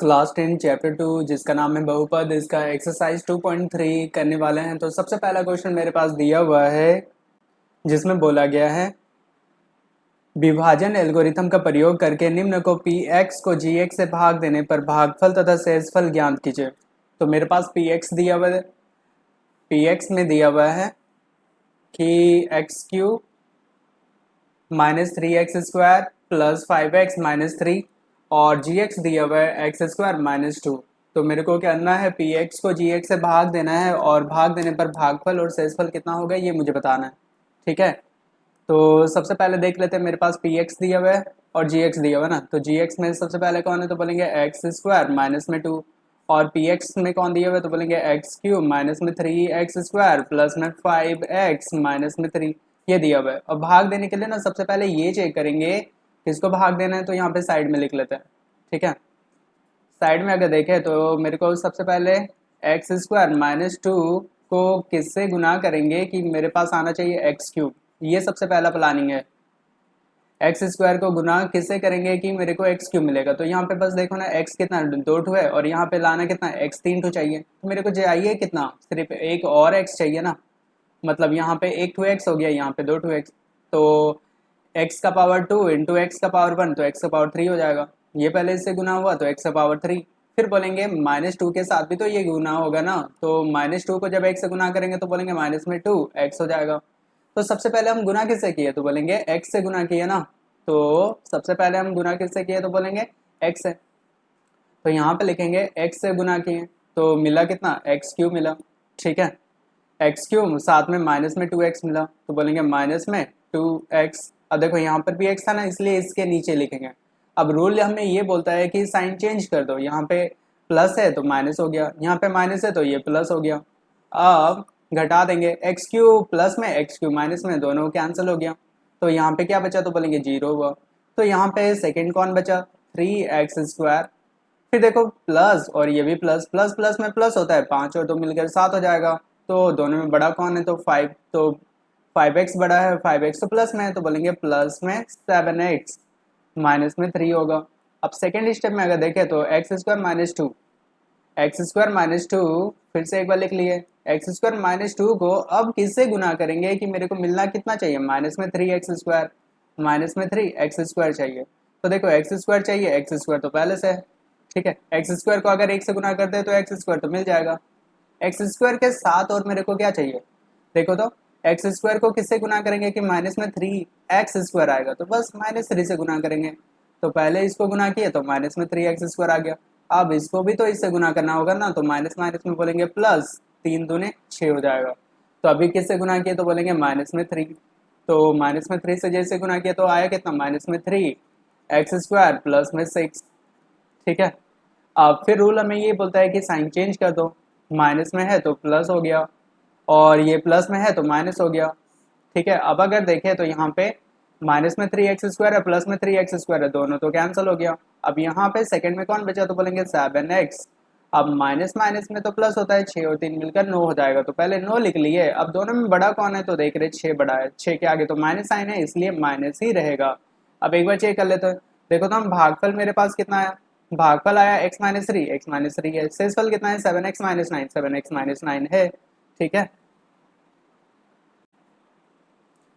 Class 10 chapter 2 जिसका नाम है बहुपद, इसका एक्सरसाइज 2.3 करने वाले हैं। तो सबसे पहला क्वेश्चन मेरे पास दिया हुआ है जिसमें बोला गया है विभाजन एल्गोरिथम का प्रयोग करके निम्न को पी एक्स को जी एक्स से भाग देने पर भागफल तथा शेषफल ज्ञात कीजिए। तो मेरे पास पी एक्स दिया हुआ है, पी एक्स में दिया हुआ है कि x cube -3x² plus 5x -3 और जी एक्स दिया हुआ है x² -2। तो मेरे को क्या करना है, पी एक्स को जी एक्स से भाग देना है और भाग देने पर भागफल और शेषफल कितना होगा ये मुझे बताना है। ठीक है, तो सबसे पहले देख लेते हैं। मेरे पास पी एक्स दिया हुआ है और जी एक्स दिया हुआ है ना, तो जी एक्स में सबसे पहले कौन है तो बोलेंगे x² माइनस में 2 और पी एक्स में कौन दिया हुआ है तो बोलेंगे एक्स क्यूब माइनस में 3x² प्लस में 5x माइनस में 3 ये दिया हुआ है। और भाग देने के लिए ना सबसे पहले ये चेक करेंगे किसको भाग देना है, तो यहाँ पे साइड में लिख लेते हैं। ठीक है, साइड में अगर देखें तो मेरे को सबसे पहले x² -2 को किससे गुना करेंगे कि मेरे पास आना चाहिए एक्स क्यूब। ये सबसे पहला प्लानिंग है। x² को गुना किससे करेंगे कि मेरे को एक्स क्यूब मिलेगा। तो यहाँ पे बस देखो ना, x कितना 2 है और यहाँ पे लाना कितना x 3 चाहिए। तो मेरे को चाहिए कितना, सिर्फ एक और x चाहिए ना, मतलब यहाँ पे एक 2x हो गया, यहाँ पे 2x। तो x का पावर 2 इंटू एक्स का पावर 1 तो x का पावर 3 हो जाएगा। ये पहले इससे गुना हुआ तो x का पावर 3। फिर बोलेंगे -2 के साथ भी तो ये गुना होगा ना, तो -2 को जब x से गुना करेंगे तो बोलेंगे -2 x हो जाएगा। तो सबसे पहले हम गुना किससे किए तो बोलेंगे x से गुना किए ना, तो सबसे पहले हम गुना किससे किए तो बोलेंगे x से। तो यहाँ पे लिखेंगे x से गुना किए तो मिला कितना एक्स क्यूब मिला। ठीक है, एक्स क्यूब साथ में माइनस में 2x मिला तो बोलेंगे माइनस में 2x। अब देखो यहाँ पर भी x था ना, इसलिए इसके नीचे लिखेंगे। अब रूल हमें ये बोलता है कि साइन चेंज कर दो, यहाँ पे प्लस है तो माइनस हो गया, यहाँ पे माइनस है तो ये प्लस हो गया। अब घटा देंगे, एक्स क्यूब प्लस में एक्स क्यूब माइनस में दोनों कैंसिल हो गया। तो यहाँ पे क्या बचा तो बोलेंगे 0 हुआ। तो यहाँ पे सेकेंड कौन बचा 3x²। फिर देखो प्लस और ये भी प्लस, प्लस प्लस में प्लस होता है 5 और 2 मिलकर 7 हो जाएगा। तो दोनों में बड़ा कौन है तो 5, तो 5x बड़ा है, 5x तो प्लस में है तो बोलेंगे प्लस में 7x माइनस में 3 होगा। अब सेकेंड स्टेप में अगर देखें तो x² -2 फिर से एक बार लिख लिए। x² -2 को अब किससे गुना करेंगे कि मेरे को मिलना कितना चाहिए, माइनस में 3x² माइनस में 3x² चाहिए। तो देखो x² चाहिए, x² तो पहले से है। ठीक है, x² को अगर 1 से गुना कर दे तो x² तो मिल जाएगा। x² के साथ और मेरे को क्या चाहिए देखो तो, x² को किससे गुना करेंगे कि माइनस में 3x² आएगा, तो बस -3 से गुना करेंगे। तो पहले इसको गुना किए तो माइनस में 3x² आ गया। अब इसको भी तो इससे गुना करना होगा ना, तो माइनस माइनस में बोलेंगे प्लस, 3 दूने 6 हो जाएगा। तो अभी किससे गुना किए तो बोलेंगे -3। तो -3 से जैसे गुना किया तो आया कितना -3x² प्लस में 6। ठीक है, अब फिर रूल हमें ये बोलता है कि साइन चेंज कर दो, माइनस में है तो प्लस हो गया और ये प्लस में है तो माइनस हो गया। ठीक है, अब अगर देखें तो यहाँ पे माइनस में 3x² है, प्लस में 3x² है, दोनों तो कैंसिल हो गया। अब यहाँ पे सेकंड में कौन बचा तो बोलेंगे 7x। अब माइनस माइनस में तो प्लस होता है, 6 और 3 मिलकर 9 हो जाएगा। तो पहले 9 लिख लिए। अब दोनों में बड़ा कौन है तो देख रहे 6 बड़ा है, 6 के आगे तो माइनस साइन है इसलिए माइनस ही रहेगा। अब एक बार चेक कर लेते हैं। देखो तो हम भागफल मेरे पास कितना है, भागफल आया x-3 है। शेषफल कितना है 7x-9, 7x-9 है। ठीक है,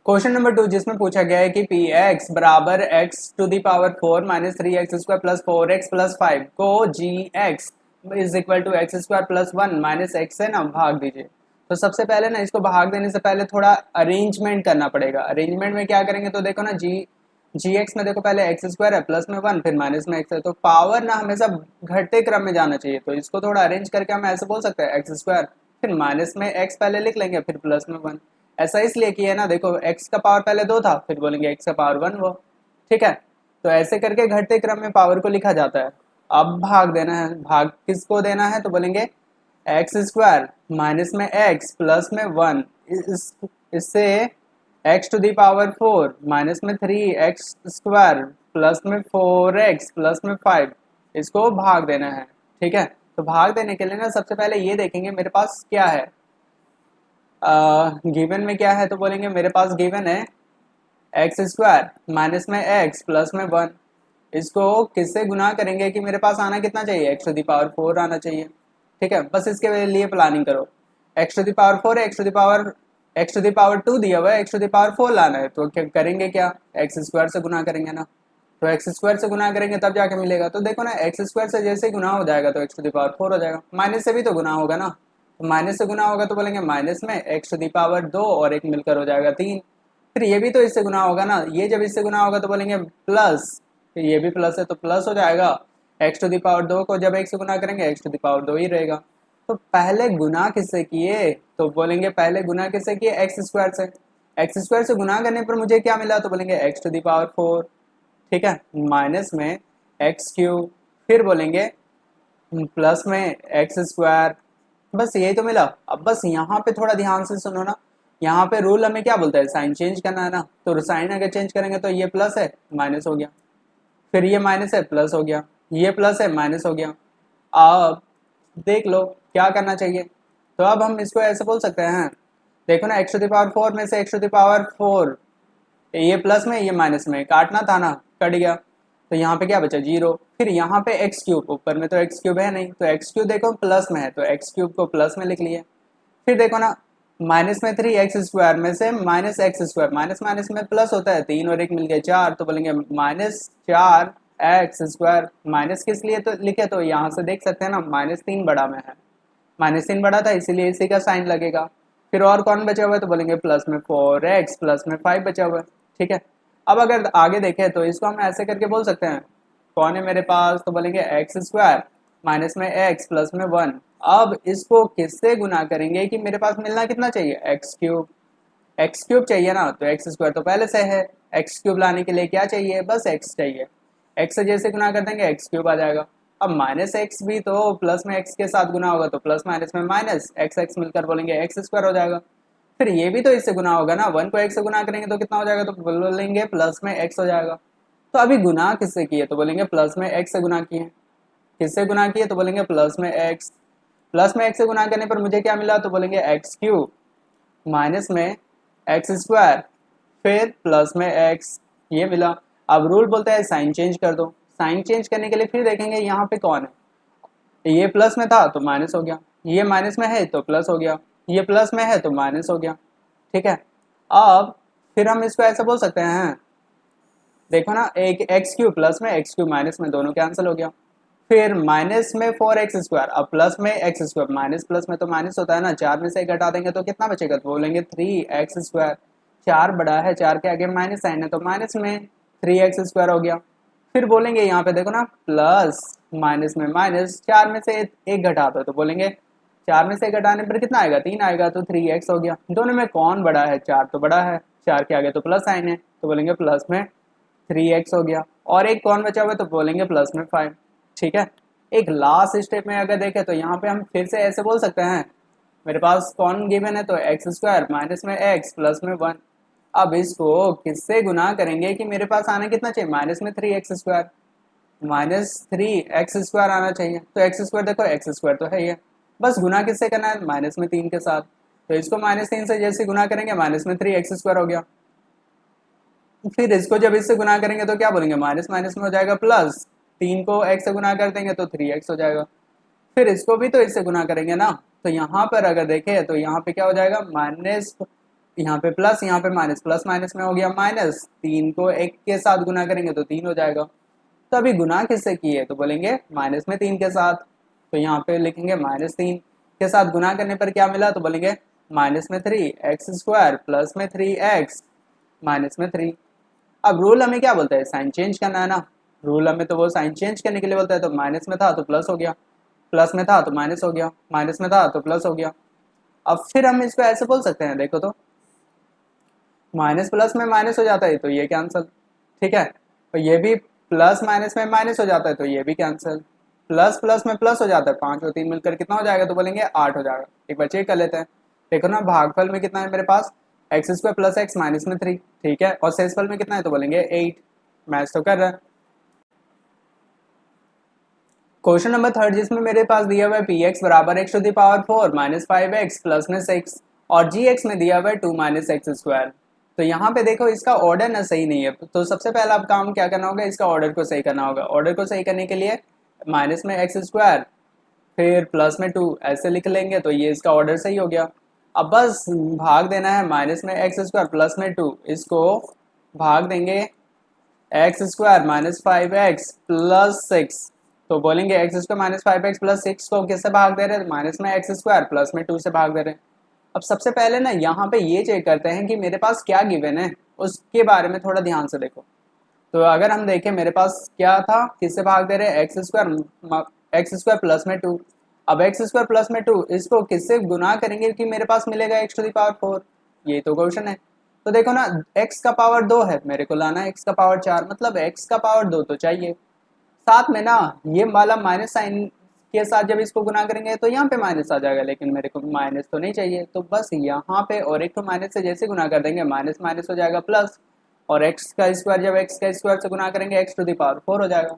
क्वेश्चन नंबर 2 जिसमें पूछा गया है कि पी एक्स बराबर x⁴ minus 3x² plus 4x plus 5 को g x is equal to x² plus 1 minus x से ना भाग दीजिए। तो सबसे पहले ना इसको भाग देने से पहले थोड़ा अरेंजमेंट करना पड़ेगा। अरेंजमेंट में क्या करेंगे तो देखो ना, जी एक्स में देखो पहले x² है प्लस में 1 फिर माइनस में x है, तो पावर ना हमेशा घटते क्रम में जाना चाहिए। तो इसको थोड़ा अरेंज करके हम ऐसे बोल सकते हैं x² फिर माइनस में x पहले लिख लेंगे फिर प्लस में 1। ऐसा इसलिए किया है ना, देखो x का पावर पहले 2 था फिर बोलेंगे x का पावर 1 वो। ठीक है, तो ऐसे करके घटते क्रम में पावर को लिखा जाता है। अब भाग देना है, भाग किसको देना है तो बोलेंगे x² माइनस में x प्लस में 1, इससे x⁴ माइनस में 3x² प्लस में 4x प्लस में 5 इसको भाग देना है। ठीक है, तो भाग देने के लिए ना सबसे पहले ये देखेंगे मेरे पास क्या है, गिवन में क्या है तो बोलेंगे मेरे पास गिवन है x² माइनस में x प्लस में 1। इसको किससे गुना करेंगे कि मेरे पास आना कितना चाहिए, एक्स टू दी पावर 4 आना चाहिए। ठीक है, बस इसके लिए प्लानिंग करो। एक्स टू दी पावर 4 है, एक्स टू दी पावर 2 दिया हुआ है, एक्स टू दी पावर 4 लाना है, तो क्या करेंगे, क्या एक्स स्क्वायर से गुना करेंगे ना। तो एक्स स्क्वायर से गुना करेंगे तब जाके मिलेगा। तो देखो ना, एक्स स्क्वायर से जैसे ही गुना हो जाएगा तो एक्स टू दी पावर 4 हो जाएगा। माइनस से भी तो गुना होगा ना, तो माइनस से गुना होगा तो बोलेंगे माइनस में एक्स टू दी पावर 2 और एक मिलकर हो जाएगा 3। फिर ये भी तो इससे गुना होगा ना, ये जब इससे गुना होगा तो बोलेंगे प्लस, फिर ये भी प्लस है तो प्लस हो जाएगा। एक्स टू दी पावर 2 को जब एक से गुना करेंगे एक्स टू दी पावर 2 ही रहेगा। तो पहले गुना किससे किए, तो बोलेंगे पहले गुना किससे किए, एक्स स्क्वायर से। एक्स स्क्वायर से गुना करने पर मुझे क्या मिला, तो बोलेंगे एक्स टू दी पावर 4। ठीक है, माइनस में एक्स क्यूब, फिर बोलेंगे प्लस में एक्स स्क्वायर। बस यही तो मिला। अब बस यहाँ पे थोड़ा ध्यान से सुनो ना, यहाँ पे रूल हमें क्या बोलता है, साइन चेंज करना है ना। तो साइन अगर चेंज करेंगे तो ये प्लस है माइनस हो गया, फिर ये माइनस है प्लस हो गया, ये प्लस है माइनस हो गया। अब देख लो क्या करना चाहिए। तो अब हम इसको ऐसे बोल सकते हैं, देखो ना, एक्स टू द पावर 4 में से एक्स टू द पावर 4, ये प्लस में ये माइनस में काटना था ना, कट गया। तो यहाँ पे क्या बचा, जीरो। फिर यहाँ पे एक्स क्यूब, ऊपर में तो एक्स क्यूब है नहीं, तो एक्स क्यूब देखो प्लस में है तो एक्स क्यूब को प्लस में लिख लिए। फिर देखो ना, माइनस में 3x स्क्वायर में से minus x square, minus minus में प्लस होता है, 3 और 1 मिल गया 4, तो बोलेंगे -4x स्क्वायर। माइनस किस लिए तो लिखे, तो यहाँ से देख सकते हैं ना, -3 बड़ा में है, -3 बड़ा था इसीलिए इसी का साइन लगेगा। फिर और कौन बचा हुआ है, तो बोलेंगे प्लस में 4x प्लस में 5 बचा हुआ है। ठीक है, अब अगर आगे देखें तो इसको हम ऐसे करके बोल सकते हैं, कौन है मेरे पास, तो बोलेंगे एक्स स्क्वायर माइनस में एक्स प्लस में 1। अब इसको किससे गुना करेंगे कि मेरे पास मिलना कितना चाहिए, एक्स क्यूब। एक्स क्यूब चाहिए ना, तो एक्स स्क्वायर तो पहले से है, एक्स क्यूब लाने के लिए क्या चाहिए, बस एक्स चाहिए। एक्स से जैसे गुना कर देंगे एक्स क्यूब आ जाएगा। अब माइनस एक्स भी तो प्लस में एक्स के साथ गुना होगा, तो प्लस माइनस में माइनस एक्स एक्स मिलकर बोलेंगे एक्स स्क्वायर हो जाएगा। फिर ये भी तो इससे गुना होगा ना, 1 को एक्स से गुना करेंगे तो कितना हो जाएगा, तो बोलेंगे प्लस में एक्स हो जाएगा। तो अभी गुना किससे किए, तो बोलेंगे प्लस में एक्स से गुना किए। किससे गुना किए, तो बोलेंगे प्लस में एक्स। प्लस में एक्स से गुना करने पर मुझे क्या मिला, तो बोलेंगे एक्स क्यूब माइनस में एक्स स्क्वायर, फिर प्लस में एक्स, ये मिला। अब रूल बोलता है साइन चेंज कर दो। साइन चेंज करने के लिए फिर देखेंगे यहाँ पे कौन है, ये प्लस में था तो माइनस हो गया, ये माइनस में है तो प्लस हो गया, ये प्लस में है तो माइनस हो गया। ठीक है, अब फिर हम इसको ऐसे बोल सकते हैं, देखो ना, एक एक्स क्यूब प्लस में एक्स क्यूब माइनस में दोनों कैंसिल हो गया। फिर माइनस में 4x स्क्वायर, अब प्लस में एक्स स्क्वायर, माइनस प्लस में तो माइनस होता है ना, 4 में से एक घटा देंगे तो कितना बचेगा, तो बोलेंगे 3x स्क्वायर। 4 बड़ा है, 4 के आगे माइनस साइन है तो माइनस में 3x स्क्वायर हो गया। फिर बोलेंगे यहाँ पे देखो ना, प्लस माइनस में माइनस, 4 में से एक घटा दो तो बोलेंगे 4 में से एक घटाने पर कितना आएगा, 3 आएगा, तो 3x हो गया। दोनों में कौन बड़ा है, 4 तो बड़ा है, 4 के आगे तो प्लस साइन है तो बोलेंगे प्लस में 3x हो गया। और एक कौन बचा हुआ है, तो बोलेंगे प्लस में 5। ठीक है, एक लास्ट स्टेप में अगर देखें तो यहाँ पे हम फिर से ऐसे बोल सकते हैं, मेरे पास कौन गिवन है, तो एक्स स्क्वायर माइनस में एक्स प्लस में 1। अब इसको किससे गुना करेंगे कि मेरे पास आना कितना चाहिए, माइनस में 3x स्क्वायर, -3x स्क्वायर आना चाहिए। तो एक्स स्क्वायर देखो एक्स स्क्वायर तो है ही है, बस गुना किससे करना है, -3 के साथ। तो इसको -3 से जैसे गुना करेंगे -3x स्क्वायर हो गया। फिर इसको जब इससे गुना करेंगे तो क्या बोलेंगे, माइनस माइनस में हो जाएगा प्लस, 3 को x से गुना कर देंगे तो 3x हो जाएगा। फिर इसको भी तो इससे गुना करेंगे ना, तो यहाँ पर अगर देखें तो यहाँ पे क्या हो जाएगा, माइनस, यहाँ पे प्लस, यहाँ पे माइनस, प्लस माइनस में हो गया माइनस, 3 को 1 के साथ गुना करेंगे तो 3 हो जाएगा। तो अभी गुना किससे किए, तो बोलेंगे माइनस में 3 के साथ, तो यहाँ पे लिखेंगे -3 के साथ गुना करने पर क्या मिला, तो बोलेंगे माइनस में 3x स्क्वायर प्लस में 3x माइनस में 3। अब रूल हमें क्या बोलता है, साइन चेंज करना है ना। रूल हमें तो वो साइन चेंज करने के लिए बोलता है, तो माइनस में था तो प्लस हो गया, प्लस में था तो माइनस हो गया, माइनस में था तो प्लस हो गया। अब फिर हम इसको ऐसे बोल सकते हैं, देखो तो माइनस प्लस में माइनस हो जाता है तो ये कैंसिल। ठीक है, तो ये भी प्लस माइनस में माइनस हो जाता है तो ये भी कैंसिल। प्लस प्लस में प्लस हो जाता है, 5 और 3 मिलकर कितना हो जाएगा, तो बोलेंगे 8 हो जाएगा। एक बार चेक कर लेते हैं, देखो ना, भागफल में कितना है मेरे पास, x square plus x minus में 3। ठीक है, और शेषफल में कितना है, तो बोलेंगे 8। मैच तो कर रहा है। क्वेश्चन नंबर 3 जिसमें मेरे पास दिया हुआ है पी एक्स बराबर x to the power 4 -5x plus में 6 और जी एक्स में दिया हुआ है 2 - एक्स स्क्वायर। तो यहाँ पे देखो इसका ऑर्डर ना सही नहीं है, तो सबसे पहला अब काम क्या करना होगा, इसका ऑर्डर को सही करना होगा। ऑर्डर को सही करने के लिए माइनस में एक्स स्क्वायर फिर प्लस में 2 ऐसे लिख लेंगे, तो ये इसका ऑर्डर सही हो गया। अब बस भाग देना है माइनस में एक्स स्क्वायर प्लस में 2, इसको भाग देंगे x square minus 5x plus 6। तो बोलेंगे x square minus 5x plus 6 को किससे भाग दे रहे हैं, माइनस में एक्स स्क्वायर प्लस में 2 से भाग दे रहे हैं। अब सबसे पहले ना यहाँ पे ये चेक करते हैं कि मेरे पास क्या गिवन है, उसके बारे में थोड़ा ध्यान से देखो। तो अगर हम देखें मेरे पास क्या था, किससे भाग दे रहे हैं, एक्स स्क्वायर प्लस में 2। अब एक्स स्क्वायर प्लस में 2 इसको किससे गुना करेंगे कि मेरे पास मिलेगा एक्स टू द पावर 4, ये तो क्वेश्चन है। तो देखो ना x का पावर 2 है, मेरे को लाना है x का पावर 4, मतलब x का पावर 2 तो चाहिए। साथ में ना ये वाला माइनस साइन के साथ जब इसको गुना करेंगे तो यहाँ पे माइनस आ जाएगा, लेकिन मेरे को माइनस तो नहीं चाहिए, तो बस यहाँ पे और एक तो माइनस से जैसे गुना कर देंगे माइनस माइनस हो जाएगा प्लस, और एक्स का स्क्वायर जब एक्स का स्क्वायर से गुना करेंगे एक्स टू द पावर 4 हो जाएगा।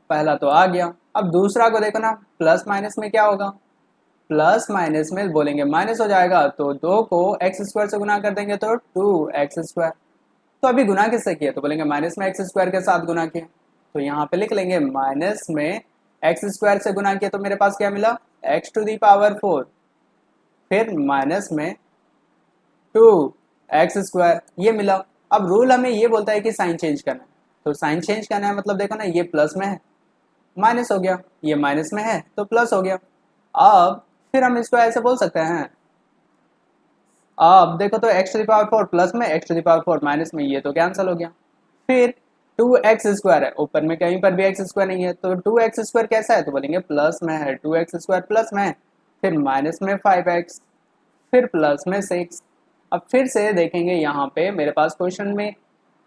पहला तो आ गया। अब दूसरा को देखो ना, प्लस माइनस में क्या होगा, प्लस माइनस में बोलेंगे माइनस हो जाएगा, तो 2 को एक्स स्क्वायर से गुना कर देंगे तो 2x स्क्वायर। तो अभी गुना किससे किया, तो बोलेंगे माइनस में एक्स स्क्वायर के साथ गुना किया, तो यहाँ पे लिख लेंगे माइनस में एक्स स्क्वायर से गुना किया, तो मेरे पास क्या मिला एक्स टू दी पावर 4, फिर माइनस में 2x स्क्वायर ये मिला। अब रूल हमें ये बोलता है कि साइन चेंज करना है, तो साइन चेंज करना है मतलब देखो ना ये प्लस में है माइनस हो गया, ये माइनस में है तो प्लस हो गया। अब फिर हम इसको ऐसे बोल सकते हैं, अब देखो तो x to the power 4 plus में x to the power 4 minus में, ये तो कैंसिल हो गया। फिर 2x स्क्वायर है, ऊपर में कहीं पर भी एक्स स्क्वायर नहीं है, तो 2x स्क्वायर कैसा है, तो बोलेंगे प्लस में है, 2x स्क्वायर प्लस में है, फिर माइनस में 5x, फिर प्लस में 6। अब फिर से देखेंगे यहाँ पे मेरे पास क्वेश्चन में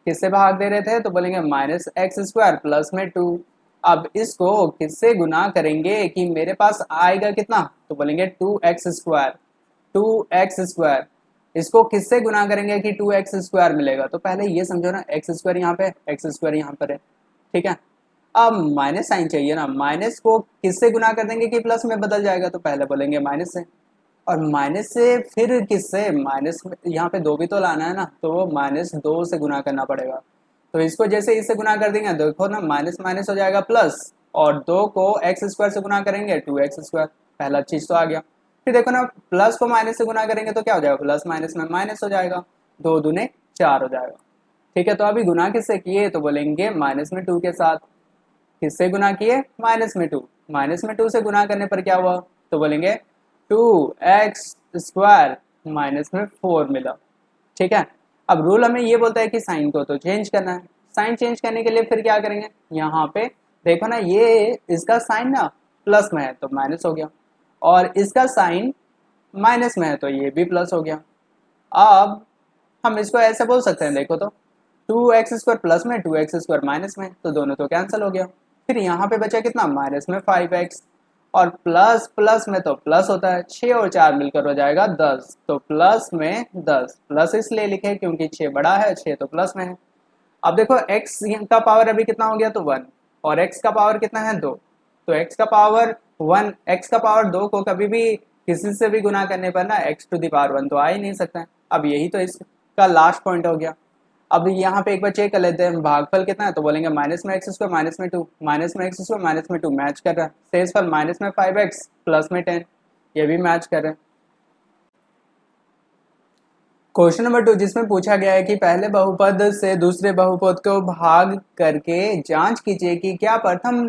किससे भाग दे रहे थे, तो बोलेंगे माइनस एक्स स्क्वायर प्लस में 2। अब इसको किससे गुना करेंगे कि मेरे पास आएगा कितना, तो बोलेंगे 2x स्क्वायर, 2x स्क्वायर। इसको किससे गुना करेंगे कि 2x स्क्वायर मिलेगा, तो पहले ये समझो ना एक्स स्क्वायर यहाँ पे एक्स स्क्वायर यहाँ पर है, ठीक है। अब माइनस साइन चाहिए ना, माइनस को किससे गुना कर देंगे कि प्लस में बदल जाएगा, तो पहले बोलेंगे माइनस से, और माइनस से फिर किससे, माइनस यहाँ पे 2 भी तो लाना है ना, तो वो -2 से गुना करना पड़ेगा। तो इसको जैसे इससे गुना कर देंगे देखो ना माइनस माइनस हो जाएगा प्लस, और 2 को एक्स स्क्वायर से गुना करेंगे 2x स्क्वायर, पहला चीज तो आ गया। फिर देखो ना प्लस को माइनस से गुना करेंगे तो क्या हो जाएगा, प्लस माइनस में माइनस हो जाएगा, 2 दूने 4 हो जाएगा, ठीक है। तो अभी गुना किससे किए, तो बोलेंगे माइनस में 2 के साथ, किससे गुना किए, माइनस में 2, माइनस में 2 से गुना करने पर क्या हुआ, तो बोलेंगे 2x स्क्वायर माइनस में 4 मिला, ठीक है। अब रूल हमें ये बोलता है कि साइन को तो चेंज करना है, साइन चेंज करने के लिए फिर क्या करेंगे, यहाँ पे देखो ना ये इसका साइन ना प्लस में है तो माइनस हो गया, और इसका साइन माइनस में है तो ये भी प्लस हो गया। अब हम इसको ऐसे बोल सकते हैं, देखो तो 2x स्क्वायर प्लस में 2x स्क्वायर माइनस में, तो दोनों तो कैंसिल हो गया। फिर यहाँ पे बचा कितना, माइनस में 5x, और प्लस प्लस में तो प्लस होता है, 6 और 4 मिलकर हो जाएगा 10, तो प्लस में 10, प्लस इसलिए लिखे क्योंकि 6 बड़ा है, 6 तो प्लस में है। अब देखो x का पावर अभी कितना हो गया, तो 1, और x का पावर कितना है 2, तो x का पावर 1, x का पावर 2 को कभी भी किसी से भी गुना करने पर ना x टू दी पावर 1 तो आ ही नहीं सकता है। अब यही तो इसका लास्ट पॉइंट हो गया। अब यहाँ पे एक बार चेक कर लेते हैं भागफल कितना है, तो बोलेंगे माइनस में एक्स स्क्वायर माइनस में 2, माइनस में एक्स स्क्वायर माइनस में 2 मैच कर रहा है, शेषफल माइनस में 5x प्लस में 10, ये भी मैच कर रहे हैं। क्वेश्चन नंबर 2 जिसमें पूछा गया है कि पहले बहुपद से दूसरे बहुपद को भाग करके जांच कीजिए कि क्या प्रथम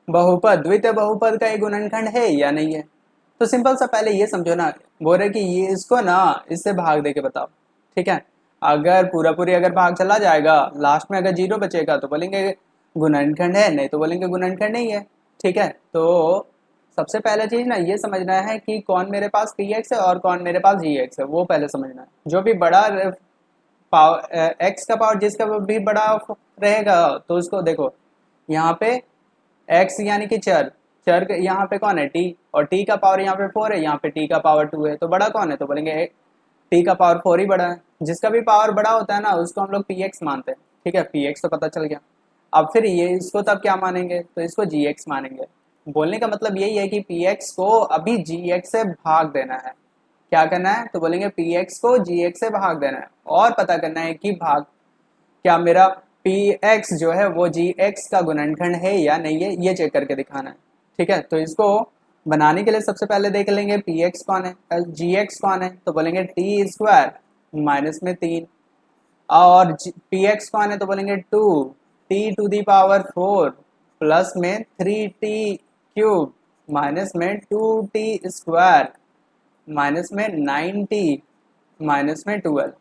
बहुपद द्वितीय बहुपद का एक गुणनखंड है या नहीं है। तो सिंपल सा पहले ये समझो ना, बोल रहे कि ये इसको ना इससे भाग दे के बताओ, ठीक है। अगर पूरा पूरी अगर भाग चला जाएगा, लास्ट में अगर 0 बचेगा तो बोलेंगे गुणनखंड है, नहीं तो बोलेंगे गुणनखंड नहीं है, ठीक है। तो सबसे पहला चीज ना ये समझना है कि कौन मेरे पास px है और कौन मेरे पास gx है, वो पहले समझना है। जो भी बड़ा पावर x का पावर जिसका भी बड़ा रहेगा तो उसको देखो यहाँ पे x यानी कि चर, चर यहाँ पे कौन है t, और t का पावर यहाँ पे 4 है, यहाँ पे t का पावर 2 है, तो बड़ा कौन है, तो बोलेंगे t का पावर 4 ही बड़ा है। जिसका भी पावर बड़ा होता है ना उसको हम लोग px मानते हैं, ठीक है, px तो पता चल गया। अब फिर ये इसको तब क्या मानेंगे, तो इसको gx मानेंगे। बोलने का मतलब यही है कि px को अभी gx से भाग देना है, क्या करना है, तो बोलेंगे पी एक्स को जी एक्स से भाग देना है और पता करना है कि भाग क्या मेरा पी एक्स जो है वो जी एक्स का गुणनखंड है या नहीं है, ये चेक करके दिखाना है। ठीक है, तो इसको बनाने के लिए सबसे पहले देख लेंगे पी एक्स कौन है, जी एक्स कौन है, तो बोलेंगे टी स्क्वायर माइनस में 3, और पी एक्स कौन है, तो बोलेंगे 2 t to the power 4 plus में 3t क्यूब माइनस में 2t स्क्वायर माइनस में 9t माइनस में 12।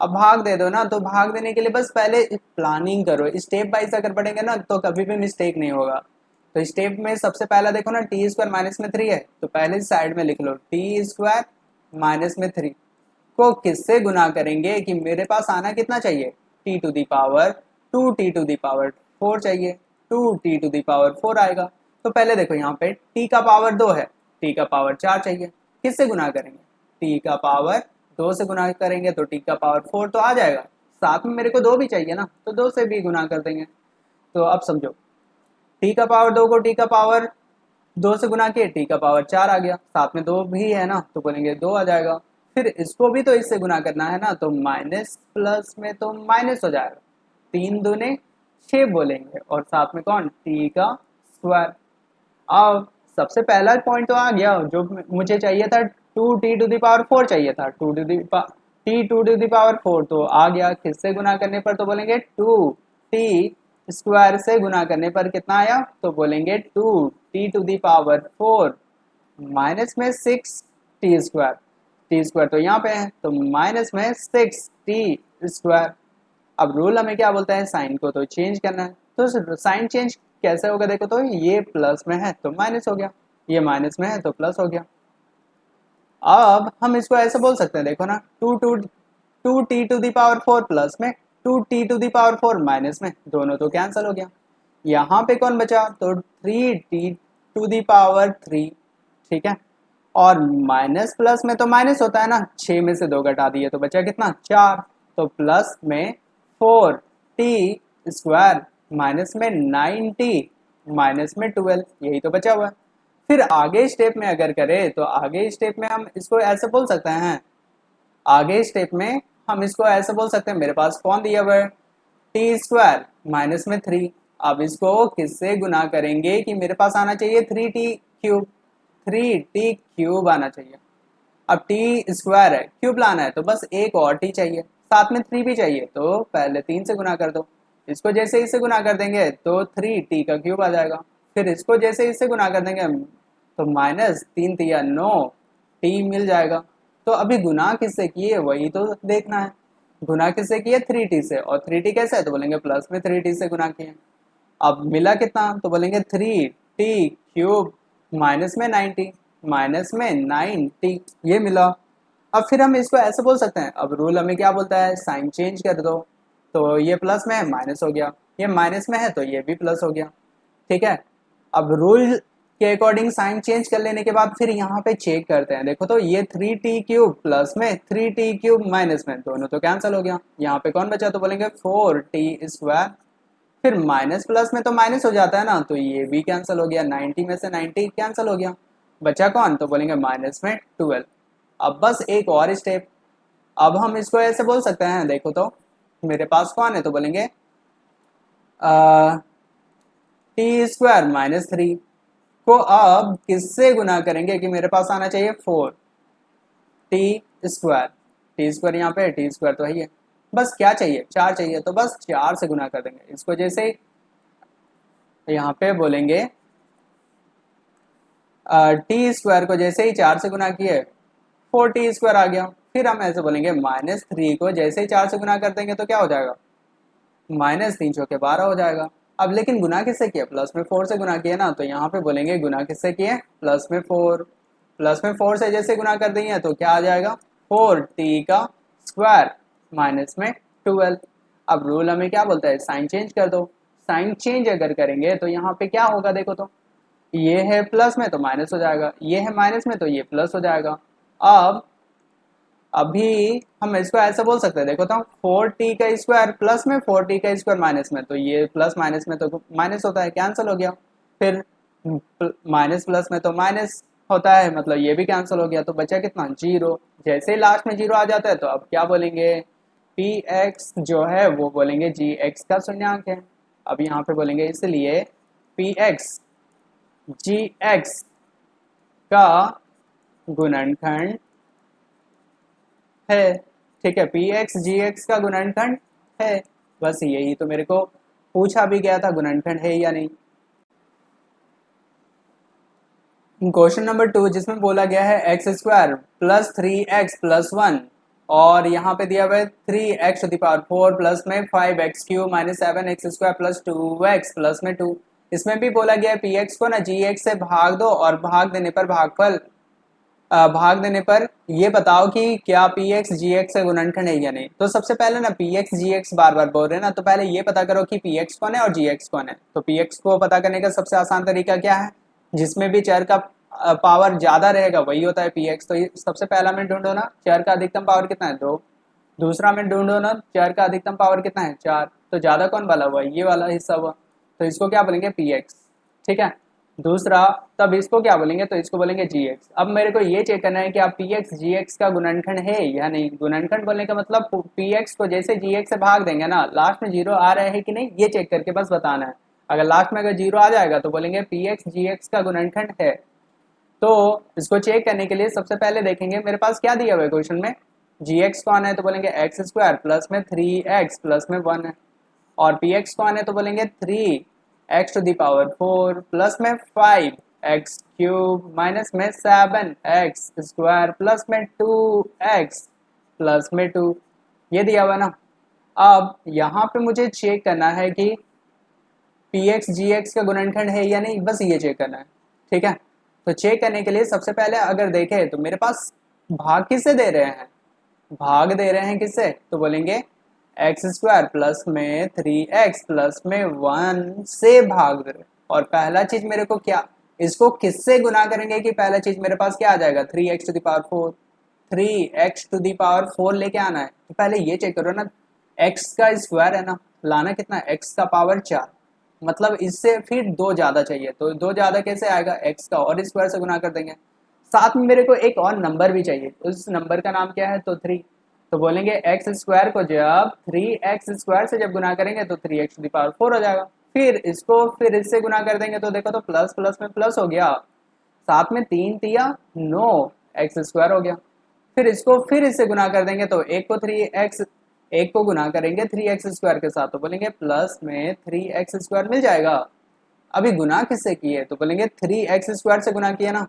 अब भाग दे दो ना, तो भाग देने के लिए बस पहले प्लानिंग करो, स्टेप बाइज अगर बढ़ेंगे ना तो कभी भी मिस्टेक नहीं होगा। तो स्टेप में सबसे पहला देखो ना, टी स्क्वायर माइनस में 3 है तो पहले साइड में लिख लो टी स्क्वायर माइनस में 3 को किससे गुना करेंगे कि मेरे पास आना कितना चाहिए, t to the power 2 t to the power 4 चाहिए, 2 टी टू दी पावर 4 आएगा। तो पहले देखो यहाँ पे टी का पावर 2 है, टी का पावर 4 चाहिए, किससे गुना करेंगे, टी का पावर 2 से गुना करेंगे तो टी का पावर 4 तो आ जाएगा, साथ में मेरे को 2 भी चाहिए ना, तो 2 से भी गुना कर देंगे। तो अब समझो, टी का पावर 2 को टी का पावर 2 से गुना किए, टी का पावर 4 आ गया, साथ में 2 भी है ना तो बोलेंगे 2 आ जाएगा। फिर इसको भी तो इससे गुना करना है ना, तो माइनस प्लस में तो माइनस हो जाएगा, 3 दूने 6 बोलेंगे और साथ में कौन, टी का स्क्वायर। अब सबसे पहला पॉइंट तो आ गया, जो मुझे चाहिए था 2 टी टू दी पावर 4 चाहिए था, t to to the power 4 तो आ गया, किससे गुना करने पर, तो बोलेंगे 2 टी स्क्वायर से गुना करने पर कितना आया, तो बोलेंगे 2 t to the power 4 minus में 6 टी स्क्वायर, टी स्क्वायर तो यहाँ पे है तो माइनस में 6 टी स्क्वायर। अब रूल हमें क्या बोलता है, साइन को तो चेंज करना है, तो साइन चेंज कैसे होगा, देखो तो ये प्लस में है तो माइनस हो गया, ये माइनस में है तो प्लस हो गया। अब हम इसको ऐसे बोल सकते हैं, देखो ना, two t to the power 4 plus में 2 t to the power 4 minus में, दोनों तो कैंसिल हो गया। यहाँ पे कौन बचा, तो 3 टी टू दी पावर 3, ठीक है, और माइनस प्लस में तो माइनस होता है ना, 6 में से 2 घटा दिए तो बचा कितना, 4, तो प्लस में 4 टी स्क्वायर माइनस में 9t माइनस में 12, यही तो बचा हुआ है। फिर आगे स्टेप में अगर करें तो आगे स्टेप में हम इसको ऐसे बोल सकते हैं, आगे स्टेप में हम इसको ऐसे बोल सकते हैं, मेरे पास कौन दिया हुआ है, टी स्क्वायर माइनस में 3। अब इसको किससे गुना करेंगे कि मेरे पास आना चाहिए 3t क्यूब, 3t क्यूब आना चाहिए। अब टी स्क्वायर है, क्यूब लाना है तो बस एक और टी चाहिए, साथ में 3 भी चाहिए, तो पहले 3 से गुना कर दो, इसको जैसे इससे गुना कर देंगे तो 3t का क्यूब आ जाएगा, फिर इसको जैसे इससे गुना कर देंगे तो माइनस 3 तिया 9 टी मिल जाएगा। तो अभी गुना किससे किए वही तो देखना है, गुना किससे किए 3t से, और 3t कैसे है, तो बोलेंगे प्लस में 3t से गुना किए। अब मिला कितना, तो बोलेंगे 3t क्यूब माइनस में 9t माइनस में 9t, ये मिला। अब फिर हम इसको ऐसे बोल सकते हैं, अब रूल हमें क्या बोलता है, साइन चेंज कर दो, तो ये प्लस में है माइनस हो गया, ये माइनस में है तो ये भी प्लस हो गया, ठीक है। अब रूल के अकॉर्डिंग साइन चेंज कर लेने के बाद फिर यहाँ पे चेक करते हैं, देखो तो ये 3t क्यूब प्लस में 3t क्यूब माइनस में, दोनों तो कैंसिल हो गया, यहाँ पे कौन बचा, तो बोलेंगे 4t स्क्वायर, फिर माइनस प्लस में तो माइनस हो जाता है ना, तो ये भी कैंसिल हो गया, 90 में से 90 कैंसिल हो गया, बचा कौन, तो बोलेंगे माइनस में 12। अब बस एक और स्टेप, अब हम इसको ऐसे बोल सकते हैं, देखो तो मेरे पास कौन है, तो बोलेंगे टी स्क्वायर माइनस 3 को अब किससे गुना करेंगे कि मेरे पास आना चाहिए 4 टी स्क्वायर, टी स्क्वायर यहाँ पे टी स्क्वायर तो है, बस क्या चाहिए 4 चाहिए, तो बस 4 से गुना कर देंगे, इसको जैसे यहाँ पे बोलेंगे टी स्क्वायर को जैसे ही 4 से गुना किए 4t स्क्वायर आ गया, फिर हम ऐसे बोलेंगे -3 को जैसे ही 4 से गुना कर देंगे तो क्या हो जाएगा, -3 चौके 12 हो जाएगा। अब लेकिन गुना किससे किया, प्लस में 4 से गुना किया ना, तो यहाँ पे बोलेंगे गुना किससे किए, प्लस में 4, प्लस में 4 से जैसे गुना कर देंगे तो क्या आ जाएगा 4t का स्क्वायर माइनस में 12। अब रूल हमें क्या बोलता है, साइन चेंज कर दो, साइन चेंज अगर करेंगे तो यहाँ पे क्या होगा, देखो तो ये है प्लस में तो माइनस हो जाएगा, ये है माइनस में तो ये प्लस हो जाएगा। अब अभी हम इसको ऐसे बोल सकते हैं, देखो तो 4t का स्क्वायर प्लस में 4t का स्क्वायर माइनस में, तो ये प्लस माइनस में तो माइनस होता है, कैंसिल हो गया, फिर माइनस प्लस में तो माइनस होता है, मतलब ये भी कैंसिल हो गया, तो बचा कितना, 0। जैसे ही लास्ट में 0 आ जाता है तो अब क्या बोलेंगे, पी एक्स जो है वो बोलेंगे जी एक्स का शून्यंक है। अब यहाँ पे बोलेंगे इसलिए पी एक्स जी एक्स का गुणनखंड है। ठीक है, पी एक्स जी एक्स का गुणनखंड है। बस यही तो मेरे को पूछा भी गया था, गुणनखंड है या नहीं। क्वेश्चन नंबर 2 जिसमें बोला गया है एक्स स्क्वायर प्लस 3x+1 और यहाँ पे दिया हुआ है 3x⁴ प्लस में 5x³ minus 7x² plus 2x plus में 2। इसमें भी बोला गया है पी एक्स को ना जी एक्स से भाग दो और भाग देने पर ये बताओ कि क्या पी एक्स जी एक्स का गुणनखंड है या नहीं। तो सबसे पहले ना पी एक्स जी एक्स बार बार बोल रहे हैं ना, तो पहले ये पता करो कि पी एक्स कौन है और जी एक्स कौन है। तो पी एक्स को पता करने का सबसे आसान तरीका क्या है, जिसमें भी चर का पावर ज्यादा रहेगा वही होता है पी एक्स। तो सबसे पहला में ढूंढो ना चर का अधिकतम पावर कितना है, 2। दूसरा में ढूंढो ना चर का अधिकतम पावर कितना है, 4। तो ज्यादा कौन वाला हुआ, ये वाला हिस्सा हुआ, तो इसको क्या बोलेंगे, पी एक्स। ठीक है, दूसरा तब इसको क्या बोलेंगे, तो इसको बोलेंगे जी एक्स। अब मेरे को ये चेक करना है कि आप पी एक्स जी एक्स का गुणनखंड है या नहीं। गुणनखंड बोलने का मतलब पी एक्स को जैसे जी एक्स से भाग देंगे ना, लास्ट में 0 आ रहा है कि नहीं ये चेक करके बस बताना है। अगर लास्ट में अगर 0 आ जाएगा तो बोलेंगे पी एक्स जी एक्स का गुणनखंड है। तो इसको चेक करने के लिए सबसे पहले देखेंगे मेरे पास क्या दिया हुआ है क्वेश्चन में, जी एक्स कौन है, तो बोलेंगे एक्स स्क्वायर प्लस में 3x प्लस में 1 है। और पी एक्स कौन है, तो बोलेंगे 3x⁴ प्लस में 5x³ माइनस में 7x² प्लस में 2x प्लस में 2। ये दिया हुआ ना। अब यहाँ पे मुझे चेक करना है कि पी एक्स जी एक्स का गुणनखंड है या नहीं, बस ये चेक करना है। ठीक है, तो चेक करने के लिए सबसे पहले अगर देखें तो मेरे पास भाग किससे दे रहे हैं, भाग दे रहे हैं किससे, तो बोलेंगे एक्स स्क्वायर प्लस में 3x प्लस में 1 से भाग दे रहे हैं। और पहला चीज मेरे को क्या, इसको किससे गुना करेंगे कि पहला चीज मेरे पास क्या आ जाएगा, 3x⁴। 3x⁴ लेके आना है, तो पहले ये चेक करो ना, x का स्क्वायर है ना, लाना कितना, x का पावर 4। मतलब इससे फिर 2 ज्यादा चाहिए, तो 2 ज्यादा कैसे आएगा, x का और स्क्वायर से गुना कर देंगे। साथ में मेरे को एक और नंबर भी चाहिए, उस नंबर का नाम क्या है, तो 3। तो बोलेंगे एक्स स्क्वायर को जब 3x² से जब गुना करेंगे तो 3x⁴ हो जाएगा। फिर इसको फिर इससे गुना कर देंगे तो देखो तो प्लस प्लस में प्लस हो गया, साथ में 3 तिया 9 x² हो गया। फिर इसको फिर इससे गुना कर देंगे तो एक को गुना करेंगे 3x² के साथ, तो बोलेंगे प्लस में 3x² मिल जाएगा। अभी गुना किससे किए, तो बोलेंगे 3x² से गुना किया ना।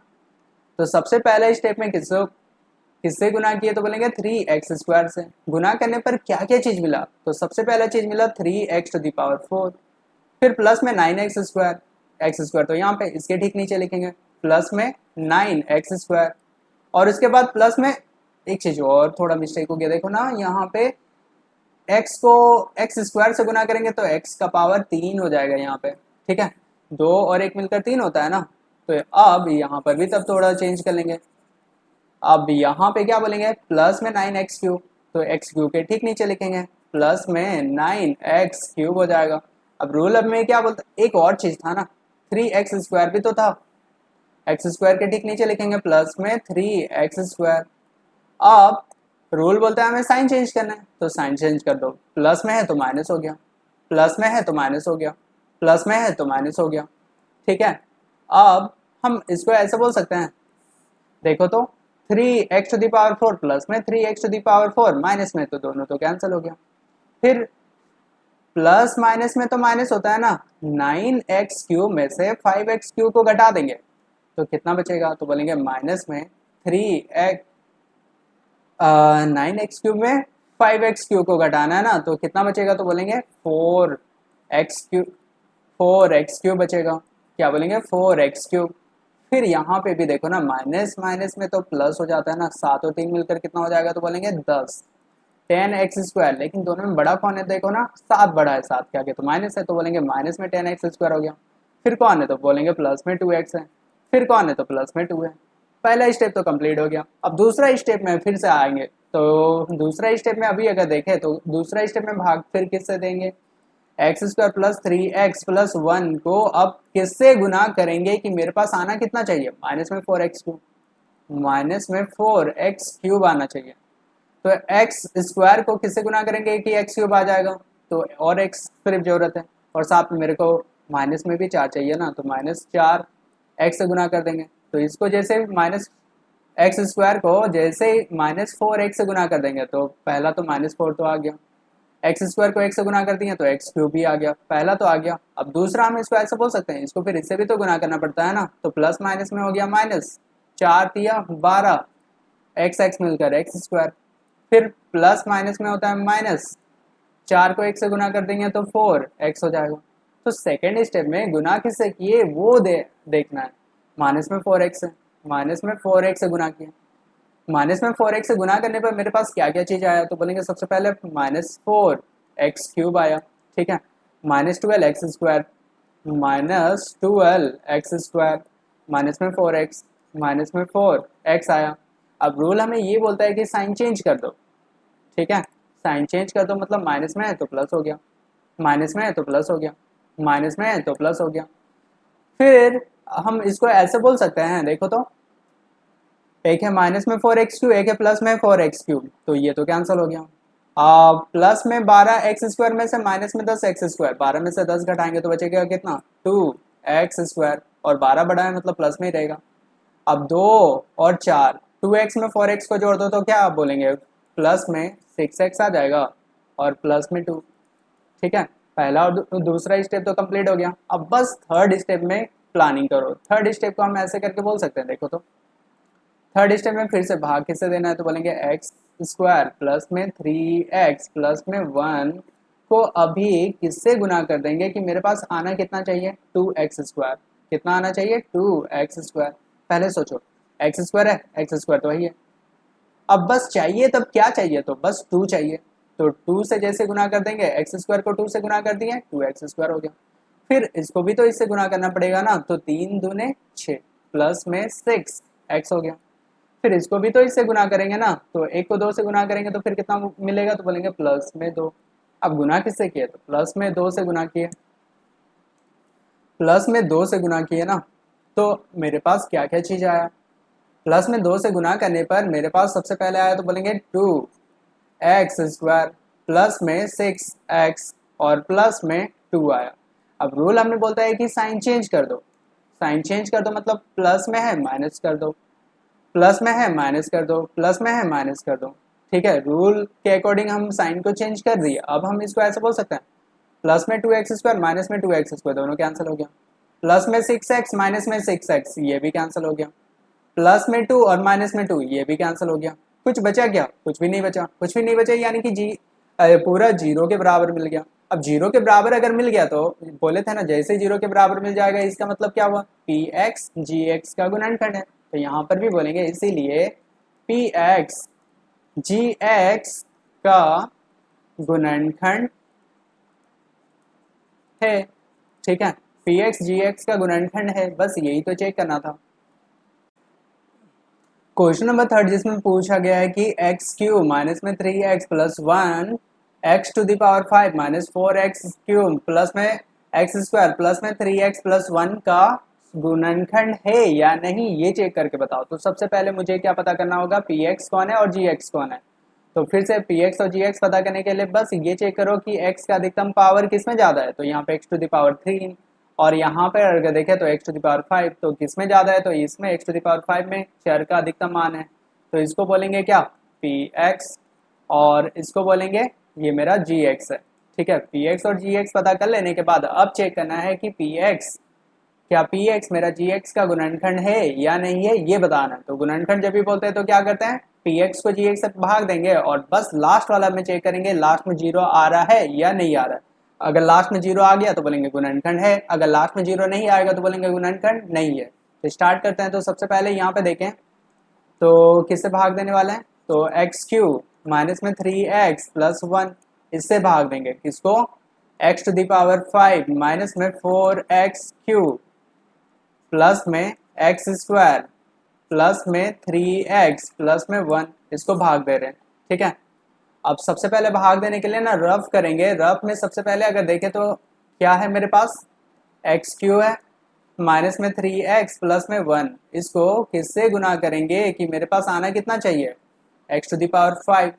तो सबसे पहले स्टेप में किससे गुना किए, तो बोलेंगे 3x² से। गुना करने पर क्या क्या चीज मिला, तो सबसे पहला चीज मिला 3x⁴। फिर प्लस में 9x², x² तो यहाँ पे इसके ठीक नीचे लिखेंगे, प्लस में 9x²। और उसके बाद प्लस में एक चीज और थोड़ा मिस्टेक हो गया, देखो ना यहाँ पे x को x² से गुना करेंगे तो x का पावर 3 हो जाएगा यहाँ पे। ठीक है, 2 और 1 मिलकर 3 होता है ना। तो अब यहाँ पर भी तब थोड़ा चेंज कर लेंगे। अब यहाँ पे क्या बोलेंगे, प्लस में 9x³ तो x³ के ठीक नीचे लिखेंगे, प्लस में 9x³ हो जाएगा। अब रूल अब में क्या बोलता, एक और चीज था ना, 3x² भी तो था, x² के ठीक नीचे लिखेंगे प्लस में 3x²। अब रूल बोलता है हमें साइन चेंज करना है, तो साइन चेंज कर दो, प्लस में है तो माइनस हो गया, प्लस में है तो माइनस हो गया, प्लस में है तो माइनस हो गया। ठीक है, अब हम इसको ऐसे बोल सकते हैं, देखो तो 3x⁴ प्लस में 3x⁴ माइनस में तो दोनों तो कैंसिल हो गया। फिर प्लस माइनस में तो माइनस होता है ना, 9x³ में से 5x³ को घटा देंगे तो कितना बचेगा, तो बोलेंगे माइनस में 9x³ में 5x³ को घटाना है ना, तो कितना बचेगा, तो बोलेंगे 4x³ बचेगा। क्या बोलेंगे, 4x³। फिर यहाँ पे भी देखो ना, माइनस माइनस में तो प्लस हो जाता है ना, 7 और 3 मिलकर कितना हो जाएगा, तो बोलेंगे 10 10x²। लेकिन दोनों में बड़ा कौन है, देखो ना 7 बड़ा है, 7 के आगे तो माइनस है, तो बोलेंगे माइनस में 10x² हो गया। फिर कौन है, तो बोलेंगे प्लस में 2x है। फिर कौन है, तो प्लस में 2 है। पहला स्टेप तो कंप्लीट हो गया। अब दूसरा स्टेप में फिर से आएंगे, तो दूसरा स्टेप में अभी अगर देखें तो दूसरा स्टेप में भाग फिर किससे देंगे, एक्स स्क्वायर प्लस 3x+1 को अब किससे गुना करेंगे कि मेरे पास आना कितना चाहिए, माइनस में 4x3, माइनस में 4x3 आना चाहिए। तो एक्स स्क्वायर को किससे गुना करेंगे कि x3 आ जाएगा, तो और x सिर्फ जरूरत है, और साथ में मेरे को माइनस में भी 4 चाहिए ना, तो -4 x से गुना कर देंगे। तो इसको जैसे माइनस एक्स स्क्वायर को जैसे -4x से गुना कर देंगे तो पहला तो -4 तो आ गया, एक्स स्क्वायर को x से गुना कर दिए तो x3 भी आ गया, पहला तो आ गया। अब दूसरा हम इसको ऐसे बोल सकते हैं, इसको फिर इससे भी तो गुना करना पड़ता है ना, तो प्लस माइनस में हो गया माइनस, 4×3 = 12, x मिलकर एक्स स्क्वायर, फिर प्लस माइनस में होता है माइनस, 4 को 1 से गुना कर देंगे तो 4x हो जाएगा। तो सेकेंड स्टेप में गुना किससे किए वो देखना है, माइनस में 4x है, माइनस में 4x से गुना किया, माइनस में 4x से गुना करने पर मेरे पास क्या क्या चीज़ आया, तो बोलेंगे सबसे पहले -4x³ आया, ठीक है, -12x², -12x², माइनस में 4x, माइनस में 4x आया। अब रूल हमें ये बोलता है कि साइन चेंज कर दो, ठीक है, साइन चेंज कर दो मतलब माइनस में है तो प्लस हो गया, माइनस में है तो प्लस हो गया, माइनस में है तो प्लस हो गया। फिर हम इसको ऐसे बोल सकते हैं, देखो तो एक है माइनस में 4x3, एक है प्लस में 4x3, तो ये तो कैंसिल हो गया। प्लस में 12x² में से माइनस में 10x², 12 में से 10 घटाएंगे तो बचेगा कितना, 2x², और 12 बड़ा है मतलब प्लस में ही रहेगा। अब 2 और 4, 2x में 4x को जोड़ दो तो क्या आप बोलेंगे, प्लस में 6x आ जाएगा और प्लस में 2, ठीक है, पहला और दूसरा स्टेप तो कंप्लीट हो गया। अब बस थर्ड स्टेप में प्लानिंग करो। थर्ड स्टेप को हम ऐसे करके बोल सकते हैं, देखो तो थर्ड स्टेप में फिर से भाग किससे देना है, तो बोलेंगे x² प्लस में 3x प्लस में 1 को अभी किससे गुना कर देंगे कि मेरे पास आना कितना चाहिए, 2x², कितना आना चाहिए, 2x²। पहले सोचो x² है, x² तो वही है, अब बस चाहिए तब क्या चाहिए, तो बस 2 चाहिए, तो 2 से जैसे गुना कर देंगे, x² को 2 से गुना कर दिए 2x² हो गया। फिर इसको भी तो इससे गुना करना पड़ेगा ना, तो 3 दूने 6 प्लस में 6x हो गया। फिर इसको भी तो इससे गुना करेंगे ना, तो 1 को 2 से गुना करेंगे तो फिर कितना मिलेगा, तो बोलेंगे प्लस में 2। अब गुना किससे किए, तो प्लस में 2 से गुना किए, प्लस में 2 से गुना किए ना, तो मेरे पास क्या क्या चीज़ आया, प्लस में 2 से गुना करने पर मेरे पास सबसे पहले आया तो बोलेंगे 2x² प्लस में 6x और प्लस में 2 आया। अब रूल हमें बोलता है कि साइन चेंज कर दो, साइन चेंज कर दो मतलब प्लस में है माइनस कर दो, प्लस में है माइनस कर दो, प्लस में है माइनस कर दो, ठीक है, रूल के अकॉर्डिंग हम साइन को चेंज कर दिए। अब हम इसको ऐसे बोल सकते हैं, प्लस में 2x² माइनस में 2x², दोनों कैंसिल हो गया, प्लस में 6x माइनस में 6x, ये भी कैंसिल हो गया, प्लस में 2 और माइनस में 2, ये भी कैंसिल हो गया। कुछ बचा क्या, कुछ भी नहीं बचा, कुछ भी नहीं बचा, यानी कि पूरा जीरो के बराबर मिल गया। अब जीरो के बराबर अगर मिल गया तो बोले थे ना, जैसे जीरो के बराबर मिल जाएगा इसका मतलब क्या हुआ, px gx का गुणनखंड है, तो यहाँ पर भी बोलेंगे इसीलिए px gx का गुणनखंड है, ठीक है, px gx का गुणनखंड है, बस यही तो चेक करना था। क्वेश्चन नंबर 3 जिसमें पूछा गया है कि x³ माइनस में 3x plus 1 x⁵ minus 4x³ plus में x² प्लस में 3x प्लस 1 का गुणनखंड है या नहीं, ये चेक करके बताओ। तो सबसे पहले मुझे क्या पता करना होगा, px कौन है और gx कौन है। तो फिर से px और gx पता करने के लिए बस ये चेक करो कि x का अधिकतम पावर किस में ज़्यादा है, तो यहाँ पे x⁵, और यहाँ पर अगर देखें तो x⁵, तो किस में ज़्यादा है, तो इसमें x⁵ में चर का अधिकतम मान है, तो इसको बोलेंगे क्या, px, और इसको बोलेंगे ये मेरा gx है, ठीक है। px और gx पता कर लेने के बाद अब चेक करना है कि क्या px मेरा gx का गुणनखंड है या नहीं है, ये बताना है। तो गुणनखंड जब भी बोलते हैं तो क्या करते हैं, px को gx से भाग देंगे और बस लास्ट वाला में चेक करेंगे लास्ट में 0 आ रहा है या नहीं आ रहा है। अगर लास्ट में 0 आ गया तो बोलेंगे गुणनखंड है, अगर लास्ट में 0 नहीं आएगा तो बोलेंगे गुणनखंड नहीं है। तो स्टार्ट करते हैं। तो सबसे पहले यहाँ पे देखें तो किससे भाग देने वाले हैं, तो x³ माइनस में 3x प्लस 1, इससे भाग देंगे किसको, x⁵ माइनस में 4x³ प्लस में x² प्लस में 3x प्लस में 1, इसको भाग दे रहे हैं, ठीक है। अब सबसे पहले भाग देने के लिए ना रफ करेंगे। रफ में सबसे पहले अगर देखें तो क्या है मेरे पास, एक्स क्यू है, माइनस में 3x प्लस में 1, इसको किससे गुना करेंगे कि मेरे पास आना कितना चाहिए, x टू द पावर 5।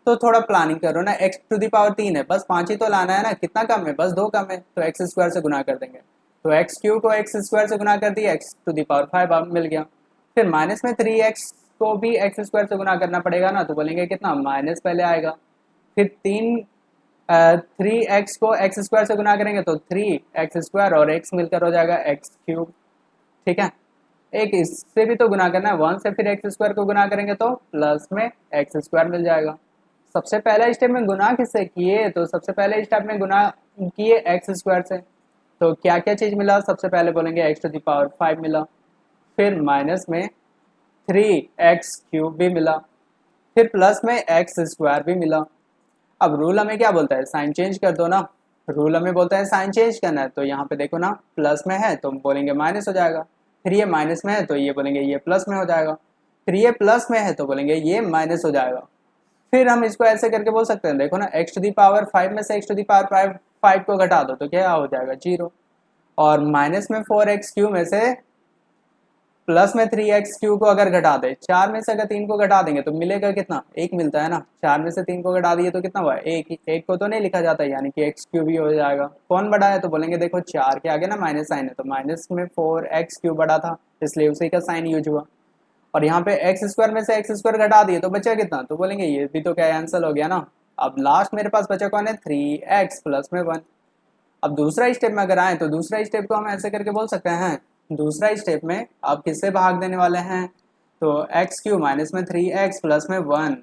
तो थोड़ा प्लानिंग करो ना, x टू द पावर 3 है, बस 5 ही तो लाना है ना, कितना कम है, बस 2 कम है, तो एक्स स्क्वायर से गुना कर देंगे। तो एक्स क्यू को एक्स स्क्वायर से गुना कर दिया, एक्स टू द पावर 5 अब मिल गया। फिर माइनस में 3x को भी एक्स स्क्वायर से गुना करना पड़ेगा ना, तो बोलेंगे कितना, माइनस पहले आएगा, फिर 3x को एक्स स्क्वायर से गुना करेंगे तो 3x² और x मिलकर हो जाएगा x³। ठीक है, एक इससे भी तो गुना करना है, 1 से फिर x² को गुना करेंगे तो प्लस में x² मिल जाएगा। सबसे पहला स्टेप में गुना किससे किए, तो सबसे पहले स्टेप में गुना किए x² से, तो क्या क्या चीज़ मिला, सबसे पहले बोलेंगे x टू द पावर 5 मिला, फिर माइनस में 3x³ भी मिला, फिर प्लस में x² भी मिला। अब रूल हमें क्या बोलता है, साइन चेंज कर दो ना, रूल हमें बोलता है साइन चेंज करना है, तो यहाँ पे देखो ना, प्लस में है तो बोलेंगे माइनस हो जाएगा, फिर ये माइनस में है तो ये बोलेंगे ये प्लस में हो जाएगा, फिर ये प्लस में है तो बोलेंगे ये माइनस हो जाएगा। फिर हम इसको ऐसे करके बोल सकते हैं, देखो ना, x टू दी पावर 5 में से x टू दी पावर 5 को घटा दो तो क्या हो जाएगा, 0। और माइनस में 4x³ में से प्लस में 3x³ को अगर घटा दे, 4 में से अगर 3 को घटा देंगे तो मिलेगा कितना, 1 मिलता है ना, 4 में से 3 को घटा दिए तो कितना हुआ, 1। 1 को तो नहीं लिखा जाता, यानी कि x³ ही हो जाएगा। कौन बड़ा है, तो बोलेंगे देखो 4 के आगे ना माइनस साइन है, तो माइनस में 4x³ बड़ा था, इसलिए उसी का साइन यूज हुआ। और यहाँ पे x² में से x² घटा दिए तो बचा कितना, तो बोलेंगे ये भी तो क्या कैंसिल हो गया ना। अब लास्ट मेरे पास बचा कौन है, 3x प्लस में 1। अब दूसरा स्टेप में अगर आए तो दूसरा स्टेप को हम ऐसे करके बोल सकते हैं, दूसरा स्टेप में आप किससे भाग देने वाले हैं, तो x³ माइनस में 3x प्लस में 1,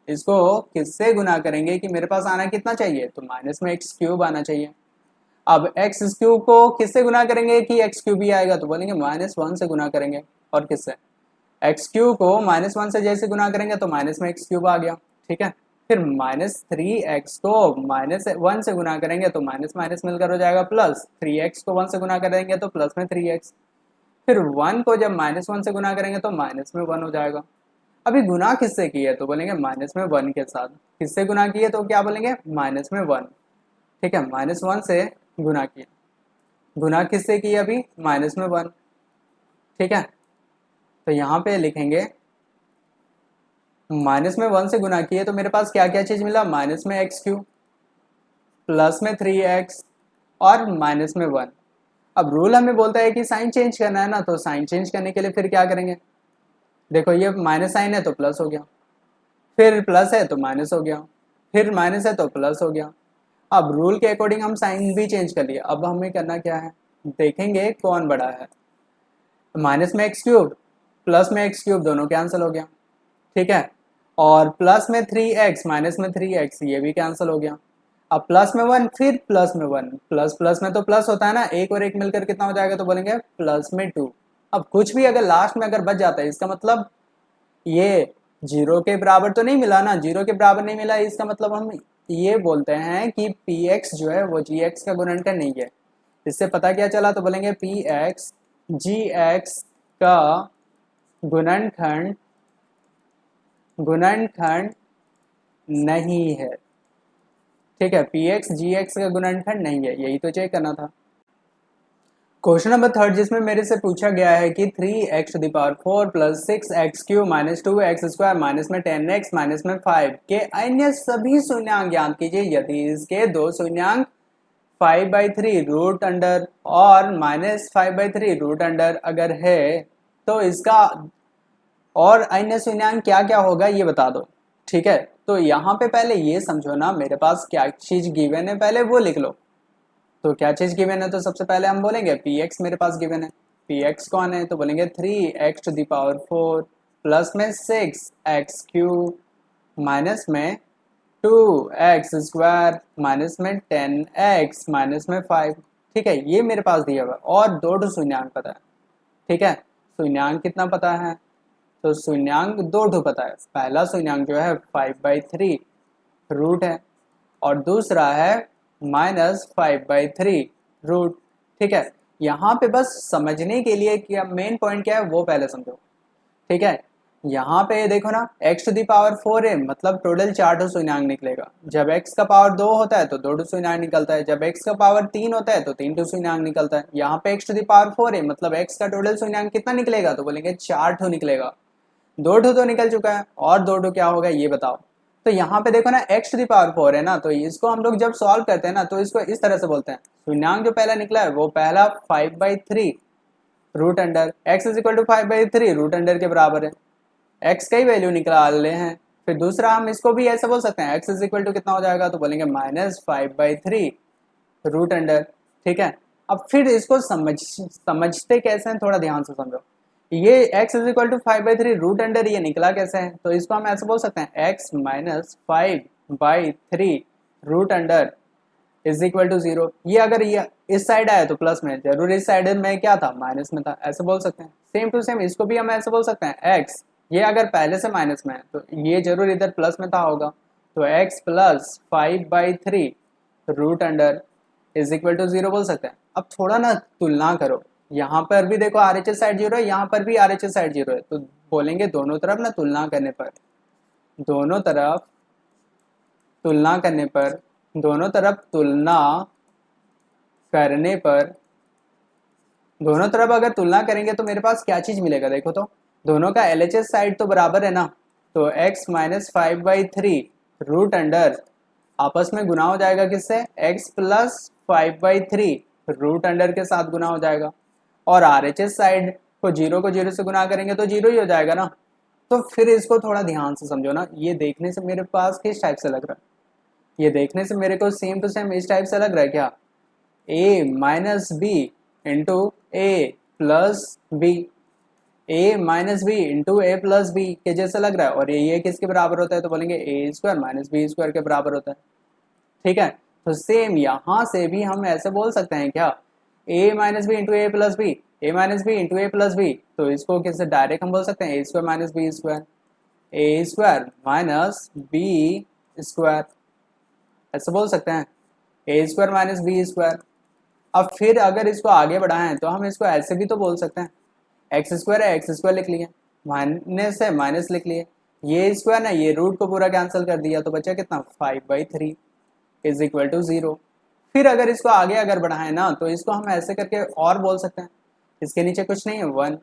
इसको किससे गुना करेंगे कि मेरे पास आना कितना चाहिए, तो माइनस में x³ आना चाहिए। अब x³ को किससे गुना करेंगे कि x³ भी आएगा, तो बोलेंगे -1 से गुना करेंगे। और किससे, x³ को -1 से जैसे गुना करेंगे तो माइनस में x³ आ गया। ठीक है, फिर -3x को -1 से गुना करेंगे तो माइनस माइनस मिलकर हो जाएगा प्लस, 3x को 1 से गुना करेंगे तो प्लस में 3x, फिर 1 को जब -1 से गुना करेंगे तो माइनस में 1 हो जाएगा। अभी गुना किससे किए, तो बोलेंगे माइनस में 1 के साथ। किससे गुना किए, तो क्या बोलेंगे, माइनस में 1। ठीक है, -1 से गुना किए, गुना किससे किए अभी, माइनस में 1। ठीक है, तो यहाँ पे लिखेंगे माइनस में 1 से गुना किए तो मेरे पास क्या क्या चीज़ मिला, माइनस में x³ प्लस में 3x और माइनस में 1। अब रूल हमें बोलता है कि साइन चेंज करना है ना, तो साइन चेंज करने के लिए फिर क्या करेंगे, देखो ये माइनस साइन है तो प्लस हो गया, फिर प्लस है तो माइनस हो गया, फिर माइनस है तो प्लस हो गया। अब रूल के अकॉर्डिंग हम साइन भी चेंज कर लिए। अब हमें करना क्या है, देखेंगे कौन बड़ा है, माइनस में x³ प्लस में x³ दोनों कैंसिल हो गया। ठीक है, और प्लस में 3x माइनस में 3x ये भी कैंसिल हो गया। अब प्लस में 1 फिर प्लस में 1, प्लस प्लस में तो प्लस होता है ना, एक और एक मिलकर कितना हो जाएगा, तो बोलेंगे प्लस में 2। अब कुछ भी अगर लास्ट में अगर बच जाता है, इसका मतलब ये 0 के बराबर तो नहीं मिला ना, 0 के बराबर नहीं मिला, इसका मतलब हम ये बोलते हैं कि px जो है वो gx का गुणनखंड नहीं है। इससे पता क्या चला, तो बोलेंगे px gx का गुणनखंड नहीं है। ठीक है, px gx का गुणनखंड नहीं है, यही तो चेक करना था। क्वेश्चन नंबर 3 जिसमें मेरे से पूछा गया है कि 3x to the power 4 plus 6x³ minus 2x² minus में 10x माइनस में 5 के अन्य सभी शून्यांक ज्ञात कीजिए यदि इसके दो शून्यांक 5/3 रूट अंडर और -5/3 रूट अंडर अगर है तो इसका और अन्य शून्यांक क्या क्या होगा ये बता दो। ठीक है, तो यहाँ पे पहले ये समझो ना, मेरे पास क्या चीज़ गिवन है पहले वो लिख लो। तो क्या चीज़ गिवन है, तो सबसे पहले हम बोलेंगे px मेरे पास गिवन है, px कौन है, तो बोलेंगे 3x to the power 4 plus में 6x³ माइनस में 2x² माइनस में 10x माइनस में 5। ठीक है, ये मेरे पास दिया हुआ और दो शून्यांक पता है। ठीक है, शून्यांक कितना पता है, तो शून्यांक 2 पता है। पहला शून्यांक जो है 5/3 रूट है और दूसरा है -5/3 रूट। ठीक है, यहाँ पे बस समझने के लिए क्या मेन पॉइंट क्या है वो पहले समझो। ठीक है, यहाँ पे देखो ना x टू दी पावर 4 है, मतलब टोटल 4 शून्यंक निकलेगा। जब x का पावर 2 होता है तो 2 शून्यंक निकलता है, जब x का पावर 3 होता है तो 3 शून्यंक निकलता है। यहाँ पे x टू दी पावर 4 है, मतलब x का टोटल शून्यंक कितना निकलेगा, तो बोलेंगे 4 निकलेगा। 2 तो निकल चुका है, और 2 क्या होगा ये बताओ। तो यहाँ पे देखो ना x टू दी पावर 4 है ना, तो इसको हम लोग जब सॉल्व करते हैं ना तो इसको इस तरह से बोलते हैं, शून्यंक जो पहला निकला है वो पहला 5/3 root under x is equal to 5/3 root under के बराबर है, x का ही वैल्यू निकाल ले हैं। फिर दूसरा हम इसको भी ऐसे बोल सकते हैं, x इज इक्वल टू कितना हो जाएगा, तो बोलेंगे -5/3 रूट अंडर। ठीक है, अब फिर इसको समझते कैसे हैं, थोड़ा ध्यान से समझो। ये x is equal to 5/3 root under ये निकला कैसे है, तो इसको हम ऐसे बोल सकते हैं x minus 5/3 root under is equal to 0। ये अगर ये इस साइड आया तो प्लस में, जरूर इस साइड में क्या था, माइनस में था, ऐसे बोल सकते हैं। सेम टू सेम इसको भी हम ऐसे बोल सकते हैं, x ये अगर पहले से माइनस में है तो ये जरूर इधर प्लस में था होगा, तो x plus 5/3 root under is equal to 0 बोल सकते हैं। अब थोड़ा ना तुलना करो, यहाँ पर भी देखो RHS साइड 0 है, यहाँ पर भी RHS साइड 0 है, तो बोलेंगे दोनों तरफ ना तुलना करने पर, दोनों तरफ तुलना करने पर, दोनों तरफ तुलना करने पर, दोनों तरफ अगर तुलना करेंगे तो मेरे पास क्या चीज मिलेगा, देखो तो दोनों का LHS साइड तो बराबर है ना, तो x माइनस 5/3 रूट अंडर आपस में गुना हो जाएगा किससे, x प्लस 5/3 रूट अंडर के साथ गुना हो जाएगा, और RHS साइड को 0 से गुना करेंगे तो 0 ही हो जाएगा ना। तो फिर इसको थोड़ा ध्यान से समझो ना, ये देखने से मेरे पास किस टाइप से लग रहा है, ये देखने से मेरे को सेम टू सेम इस टाइप से लग रहा है क्या, a minus b into a plus b, a minus b into a plus b के जैसे लग रहा है, और ये किसके बराबर होता है, तो बोलेंगे ए स्क्वायर माइनस बी स्क्वायर के बराबर होता है। ठीक है, तो सेम यहाँ से भी हम ऐसे बोल सकते हैं क्या, a minus b into a plus b, a minus b into a plus b, तो इसको कैसे डायरेक्ट हम बोल सकते हैं a square minus b square, a square minus b square, ऐसे बोल सकते हैं a square minus b square. अब फिर अगर इसको आगे बढ़ाएं तो हम इसको ऐसे भी तो बोल सकते हैं, एक्स स्क्वायर है एक्स स्क्वायर लिख लिए, माइनस है माइनस लिख लिए, ये स्क्वायर ना ये रूट को पूरा कैंसिल कर दिया, तो बचा कितना 5/3 इज इक्वल टू 0। फिर अगर इसको आगे अगर बढ़ाएं ना तो इसको हम ऐसे करके और बोल सकते हैं, इसके नीचे कुछ नहीं है 1,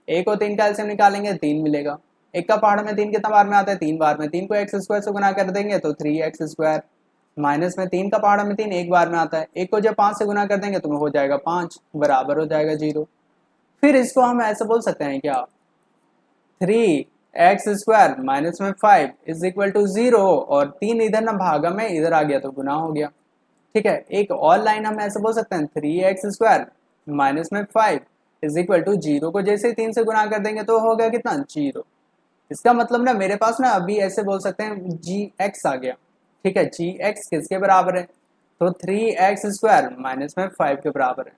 एक और 3 का एलसीएम निकालेंगे 3 मिलेगा, एक का पहाड़ में 3 कितना बार में आता है 3 बार में, 3 को एक्स स्क्वायर से गुना कर देंगे तो 3x स्क्वायर, माइनस में 3 का पहाड़ में 3 एक बार में आता है, एक को जब 5 से गुना कर देंगे तो हो जाएगा 5 बराबर हो जाएगा 0। फिर इसको हम ऐसे बोल सकते हैं क्या, 3x स्क्वायर माइनस में 5 इज इक्वल टू 0, और 3 इधर ना भागा में इधर आ गया तो गुना हो गया। ठीक है, एक और लाइन हम ऐसे बोल सकते हैं 3x स्क्वायर माइनस में 5 इज इक्वल टू 0 को जैसे ही 3 से गुना कर देंगे तो हो गया कितना 0। इसका मतलब ना मेरे पास ना अभी ऐसे बोल सकते हैं gx आ गया। ठीक है, gx किसके बराबर है, तो 3x स्क्वायर माइनस में 5 के बराबर है।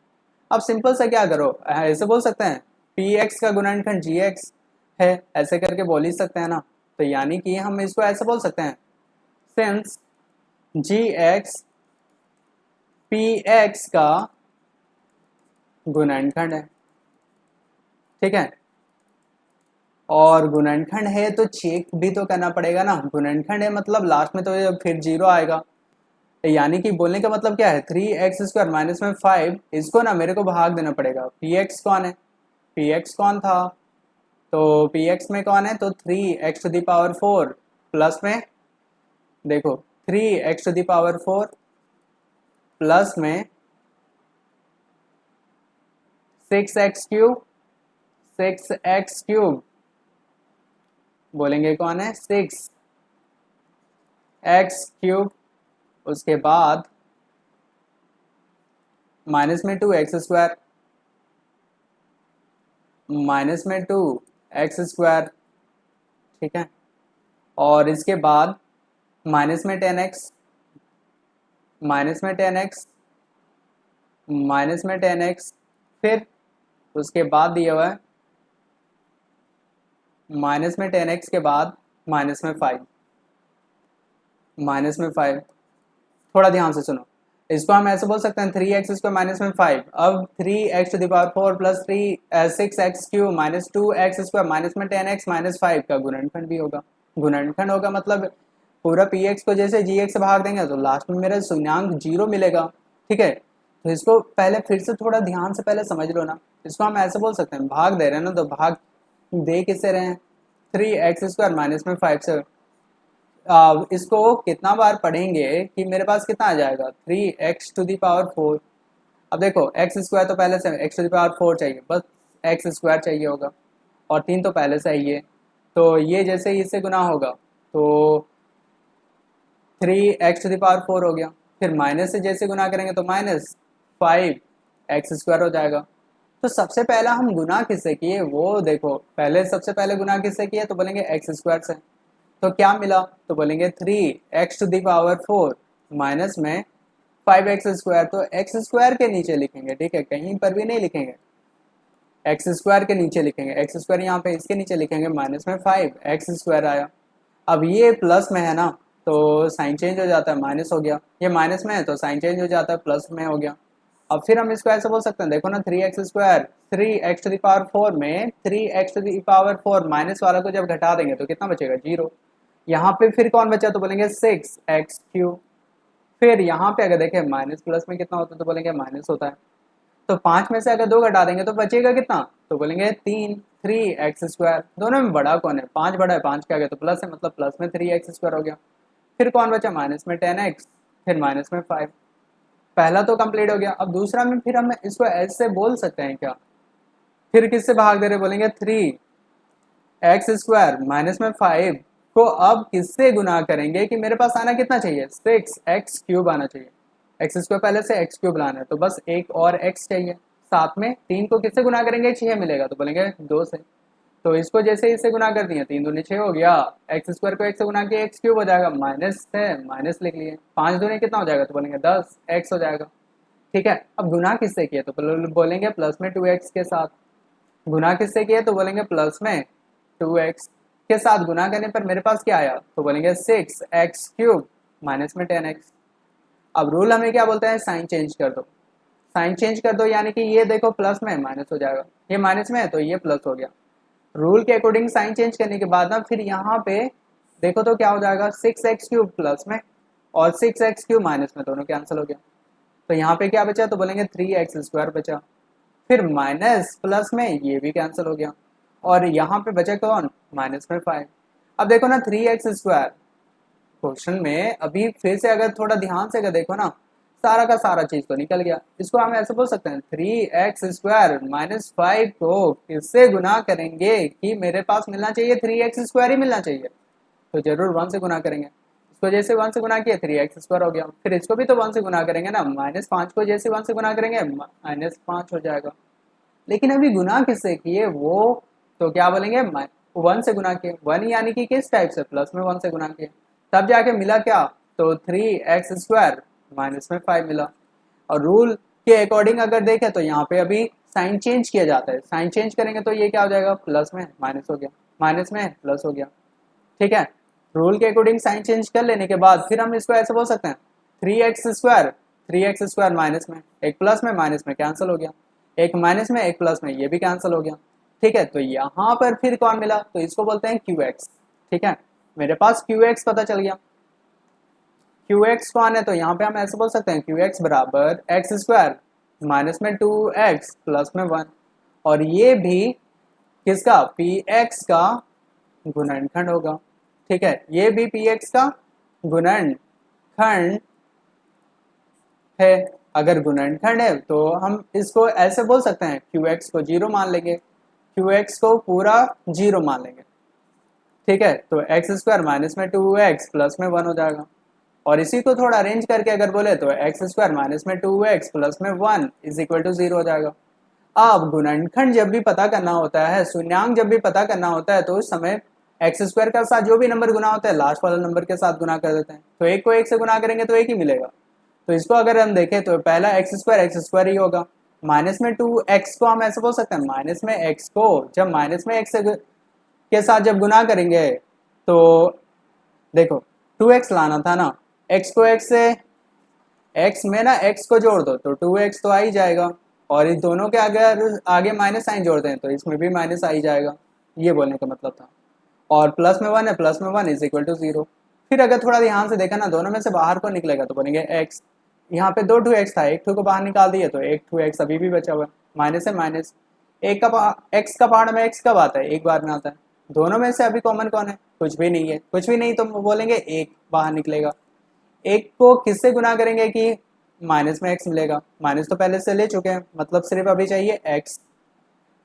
अब सिंपल सा क्या करो, ऐसे बोल सकते हैं px का गुणनखंड gx है, ऐसे करके बोल ही सकते हैं ना, तो यानी कि हम इसको ऐसे बोल सकते हैं, सिंस gx px का गुणनखंड है। ठीक है, और गुणनखंड है तो चेक भी तो करना पड़ेगा ना, गुणनखंड है मतलब लास्ट में तो फिर 0 आएगा, यानी कि बोलने का मतलब क्या है, 3x स्क्वायर माइनस में 5 इसको ना मेरे को भाग देना पड़ेगा, px कौन है, px कौन था, तो px में कौन है, तो 3x to the power 4 plus में देखो 3x to the power 4 plus में 6x क्यूब बोलेंगे कौन है 6x क्यूब, उसके बाद माइनस में 2x स्क्वायर, माइनस में 2x स्क्वायर। ठीक है, और इसके बाद माइनस में 10x, माइनस में 10x, माइनस में 10x, फिर उसके बाद दिया हुआ है माइनस में 10x के बाद माइनस में 5, माइनस में 5। थोड़ा ध्यान से सुनो, इसको हम ऐसे बोल सकते हैं 3x² माइनस में 5। अब 3x⁴ plus 6x³ minus 2x² minus में 10x माइनस 5 का गुणनखंड भी होगा। गुणनखंड होगा मतलब पूरा px को जैसे gx से भाग देंगे तो लास्ट में मेरा शून्यांक 0 मिलेगा। ठीक है, तो इसको पहले फिर से थोड़ा ध्यान से पहले समझ लो ना। इसको हम ऐसे बोल सकते हैं, भाग दे रहे हैं ना, तो भाग दे किससे रहे हैं, 3x² माइनस में 5 से। इसको कितना बार पढ़ेंगे कि मेरे पास कितना आ जाएगा, 3x⁴। अब देखो x² तो पहले से x⁴ चाहिए, बस x² चाहिए होगा, और 3 तो पहले से ही है, तो ये जैसे ही इससे गुना होगा तो 3x⁴ हो गया। फिर माइनस से जैसे गुना करेंगे तो माइनस 5x² हो जाएगा। तो सबसे पहला हम गुना किससे किए वो देखो, पहले सबसे पहले गुना किससे किए तो बोलेंगे x² से। तो क्या मिला तो बोलेंगे 3x⁴ माइनस में 5x²। तो x² के नीचे लिखेंगे, ठीक है, कहीं पर भी नहीं लिखेंगे, x² के नीचे लिखेंगे, x² यहाँ पे इसके नीचे लिखेंगे, माइनस में 5x² आया। अब ये प्लस में है ना, तो साइन चेंज हो जाता है, माइनस हो गया, ये माइनस में है तो साइन चेंज हो जाता है, प्लस में हो गया। अब फिर हम इसको ऐसे बोल सकते हैं, देखो ना 3x², 3x⁴ में 3x⁴ माइनस वाला को जब घटा देंगे तो कितना बचेगा, 0। यहाँ पे फिर कौन बचा तो बोलेंगे 6x³। फिर यहाँ पे अगर देखें माइनस प्लस में कितना होता है तो बोलेंगे माइनस होता है। तो 5 में से अगर 2 घटा देंगे तो बचेगा कितना तो बोलेंगे 3x²। दोनों में बड़ा कौन है, 5 बड़ा है, 5 के आगे तो प्लस है, मतलब प्लस में 3x² हो गया। फिर कौन बचा, माइनस में 10x, फिर माइनस में 5। पहला तो कंप्लीट हो गया। अब दूसरा में फिर हम इसको ऐसे बोल सकते हैं क्या, फिर किससे भाग दे रहे, बोलेंगे 3x² माइनस में 5 को अब किससे गुना करेंगे कि मेरे पास आना कितना चाहिए, 6x³ आना चाहिए। x² पहले से x³ लाना है तो बस एक और x चाहिए। साथ में 3 को किससे गुना करेंगे, 6 मिलेगा तो बोलेंगे 2 से। तो इसको जैसे इससे गुना कर दिए, 3 दूनी 6 हो गया, x² को 1 से गुना किया x³ हो जाएगा, माइनस से माइनस लिख लिए, 5 दूनी कितना हो जाएगा तो बोलेंगे 10x हो जाएगा। ठीक है, अब गुना किससे किए तो बोलेंगे प्लस में 2x के साथ। गुना किससे किए तो बोलेंगे प्लस में 2x के साथ। गुना करने पर मेरे पास क्या आया तो बोलेंगे 6x³ माइनस में 10x। अब रूल हमें क्या बोलते हैं, साइन चेंज कर दो। साइन चेंज कर दो यानी कि ये देखो प्लस में माइनस हो जाएगा, ये माइनस में है तो ये प्लस हो गया। रूल के अकॉर्डिंग साइन चेंज करने के बाद ना फिर यहाँ पे देखो तो क्या हो जाएगा, 6x³ प्लस में और 6x³ माइनस में, दोनों कैंसिल हो गया। तो यहाँ पे क्या बचा तो बोलेंगे 3x² बचा। फिर माइनस प्लस में ये भी कैंसिल हो गया, और यहाँ पे बचा कौन, माइनस में 5। अब देखो ना 3x² क्वेश्चन में अभी फिर से अगर थोड़ा ध्यान से अगर देखो ना, सारा का सारा चीज तो निकल गया। इसको हम ऐसे बोल सकते हैं 3x² माइनस 5 को किससे गुना करेंगे कि मेरे पास मिलना चाहिए 3x² ही मिलना चाहिए, तो जरूर 1 से गुना करेंगे। इसको जैसे 1 से गुना किया 3x² हो गया, फिर इसको भी तो 1 से गुना करेंगे ना, माइनस 5 को जैसे 1 से गुना करेंगे माइनस 5 हो जाएगा। लेकिन अभी गुना किससे किए वो तो क्या बोलेंगे, 1 से गुना किए, 1 यानी कि किस टाइप से, प्लस में 1 से गुना किए, तब जाके मिला क्या तो 3x² माइनस में 5 मिला। और रूल के अकॉर्डिंग अगर देखें तो यहाँ पे अभी साइन चेंज किया जाता है, साइन चेंज करेंगे तो ये क्या हो जाएगा, प्लस में माइनस हो गया, माइनस में प्लस हो गया। ठीक है, रूल के अकॉर्डिंग साइन चेंज कर लेने के बाद फिर हम इसको ऐसे बोल सकते हैं 3x² माइनस में, एक प्लस में माइनस में कैंसिल हो गया, एक माइनस में एक प्लस में ये भी कैंसिल हो गया। ठीक है, तो यहाँ पर फिर कौन मिला तो इसको बोलते हैं qx। ठीक है, मेरे पास qx पता चल गया। qx कौन है तो यहाँ पे हम ऐसे बोल सकते हैं qx बराबर x² माइनस में 2x प्लस में 1, और ये भी किसका, px का गुणनखंड होगा। ठीक है, ये भी px का गुणनखंड है। अगर गुणनखंड है तो हम इसको ऐसे बोल सकते हैं qx को 0 मान लेंगे, qx को पूरा 0 मान लेंगे। ठीक है, तो x² माइनस में 2x प्लस में 1 हो जाएगा, और इसी को थोड़ा अरेंज करके अगर बोले तो x² माइनस में 2x प्लस में 1 इज इक्वल टू 0 हो जाएगा। अब गुणनखंड जब भी पता करना होता है, शून्यांक जब भी पता करना होता है, तो उस समय x² के साथ जो भी नंबर गुना होता है लास्ट वाला नंबर के साथ गुना कर देते हैं, तो एक को एक से गुना करेंगे तो एक ही मिलेगा। तो इसको अगर हम देखें तो पहला x² ही होगा, माइनस में 2x को हम ऐसे बोल सकते हैं, माइनस में x को जब माइनस में x के साथ जब गुना करेंगे तो देखो 2x लाना था ना, x को x से एक्स में ना एक्स को जोड़ दो तो 2x तो आ ही जाएगा, और इस दोनों के अगर आगे माइनस साइन जोड़ते हैं तो इसमें भी माइनस आ ही जाएगा, ये बोलने का मतलब था। और प्लस में 1 है, प्लस में 1 इज इक्वल टू 0। फिर अगर थोड़ा ध्यान से देखा ना, दोनों में से बाहर को निकलेगा तो बनेंगे x। यहाँ पे 2x था, एक टू को बाहर निकाल दिया तो एक 2x अभी भी बचा हुआ है, माइनस है माइनस। एक का x का पार्ट में x कब आता है, एक बार में आता है। दोनों में से अभी कॉमन कौन है, कुछ भी नहीं है, कुछ भी नहीं तो बोलेंगे एक बाहर निकलेगा। एक को किससे गुना करेंगे कि माइनस में x मिलेगा, माइनस तो पहले से ले चुके हैं, मतलब सिर्फ अभी चाहिए x।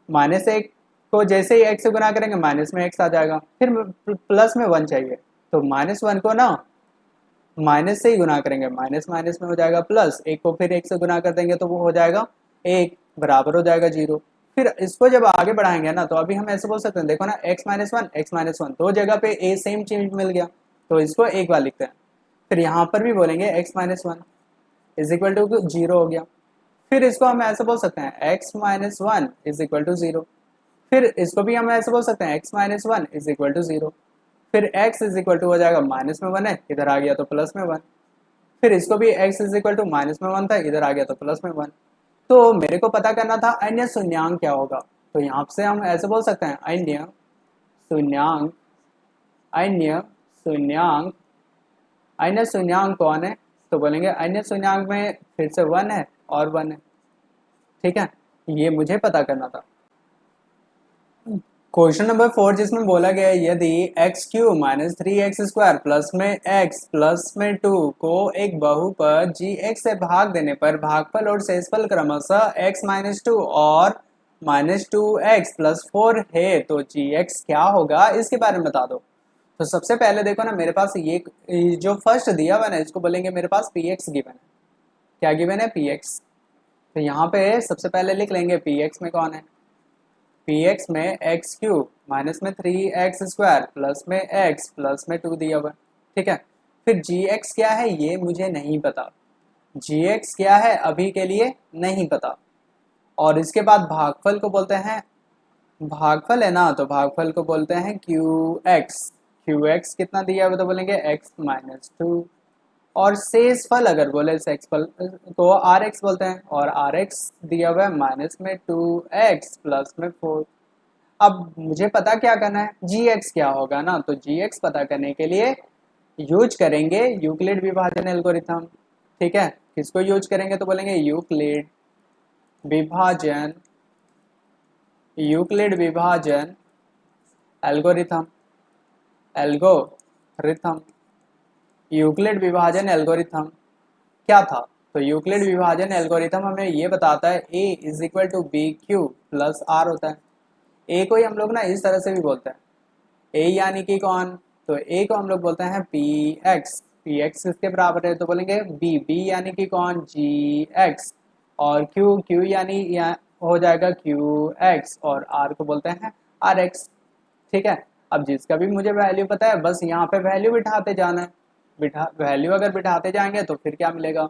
माइनस एक को जैसे ही x से गुना करेंगे माइनस में x आ जाएगा, फिर प्लस में 1 चाहिए, तो माइनस 1 को ना माइनस से ही गुना करेंगे, माइनस माइनस में हो जाएगा प्लस, एक को फिर एक से गुना कर देंगे तो वो हो जाएगा एक, बराबर हो जाएगा 0। फिर इसको जब आगे बढ़ाएंगे ना तो अभी हम ऐसे बोल सकते हैं, देखो ना x-1 दो जगह पे ए सेम चीज मिल गया, तो इसको एक बार लिखते हैं। फिर यहाँ पर भी बोलेंगे x-1 इज इक्वल टू 0 हो गया। फिर इसको हम ऐसे बोल सकते हैं x-1 इज इक्वल टू 0। फिर इसको भी हम ऐसे बोल सकते हैं x-1 इज इक्वल टू 0। फिर x इज इक्वल टू हो जाएगा माइनस में 1 है, इधर आ गया तो प्लस में 1। फिर इसको भी x is equal to minus में 1 था, इधर आ गया तो प्लस में 1। तो मेरे को पता करना था अन्य शून्यांक क्या होगा, तो यहाँ से हम ऐसे बोल सकते हैं अन्य शून्यांक। अन्य शून्यांक, अन्य शून्यांक कौन है, तो बोलेंगे अन्य शून्यांक में फिर से 1 है और 1 है। ठीक है, ये मुझे पता करना था। क्वेश्चन नंबर 4 जिसमें बोला गया है यदि x³ माइनस 3x² प्लस में x प्लस में 2 को एक बहुपद gx से भाग देने पर भागफल और शेषफल क्रमशः x माइनस 2 और माइनस 2x प्लस 4 है तो gx क्या होगा, इसके बारे में बता दो। तो सबसे पहले देखो ना, मेरे पास ये जो फर्स्ट दिया हुआ है इसको बोलेंगे मेरे पास px गिवन है। क्या गिवन है, px। तो यहाँ पे सबसे पहले लिख लेंगे px में कौन है, px में x³ माइनस में 3x² प्लस में x प्लस में 2 दिया हुआ। ठीक है, फिर gx क्या है ये मुझे नहीं पता, gx क्या है अभी के लिए नहीं पता। और इसके बाद भागफल को बोलते हैं, भागफल है ना तो भागफल को बोलते हैं qx। qx कितना दिया हुआ तो बोलेंगे x माइनस 2। और शेष फल अगर बोले शेष फल तो आर एक्स बोलते हैं, और आर एक्स दिया हुआ है माइनस में 2x प्लस में 4। अब मुझे पता क्या करना है, जी एक्स क्या होगा ना, तो जी एक्स पता करने के लिए यूज करेंगे यूक्लिड विभाजन एल्गोरिथम। ठीक है, किसको यूज करेंगे तो बोलेंगे यूक्लिड विभाजन, यूक्लिड विभाजन एल्गोरिथम, एल्गोरिथम। यूक्लिड विभाजन एल्गोरिथम क्या था, तो यूक्लिड विभाजन एल्गोरिथम हमें ये बताता है a is equal to b q plus r होता है। a को ही हम लोग ना इस तरह से भी बोलते हैं, a यानी कि कौन, तो a को हम लोग बोलते हैं px। px किसके बराबर है तो बोलेंगे b यानी कि कौन, gx। और q यानी हो जाएगा qx, और r को बोलते हैं rx। ठीक है, अब जिसका भी मुझे वैल्यू पता है बस यहाँ पे वैल्यू बिठाते जाना है, वैल्यू अगर बिठाते जाएंगे तो फिर क्या मिलेगा।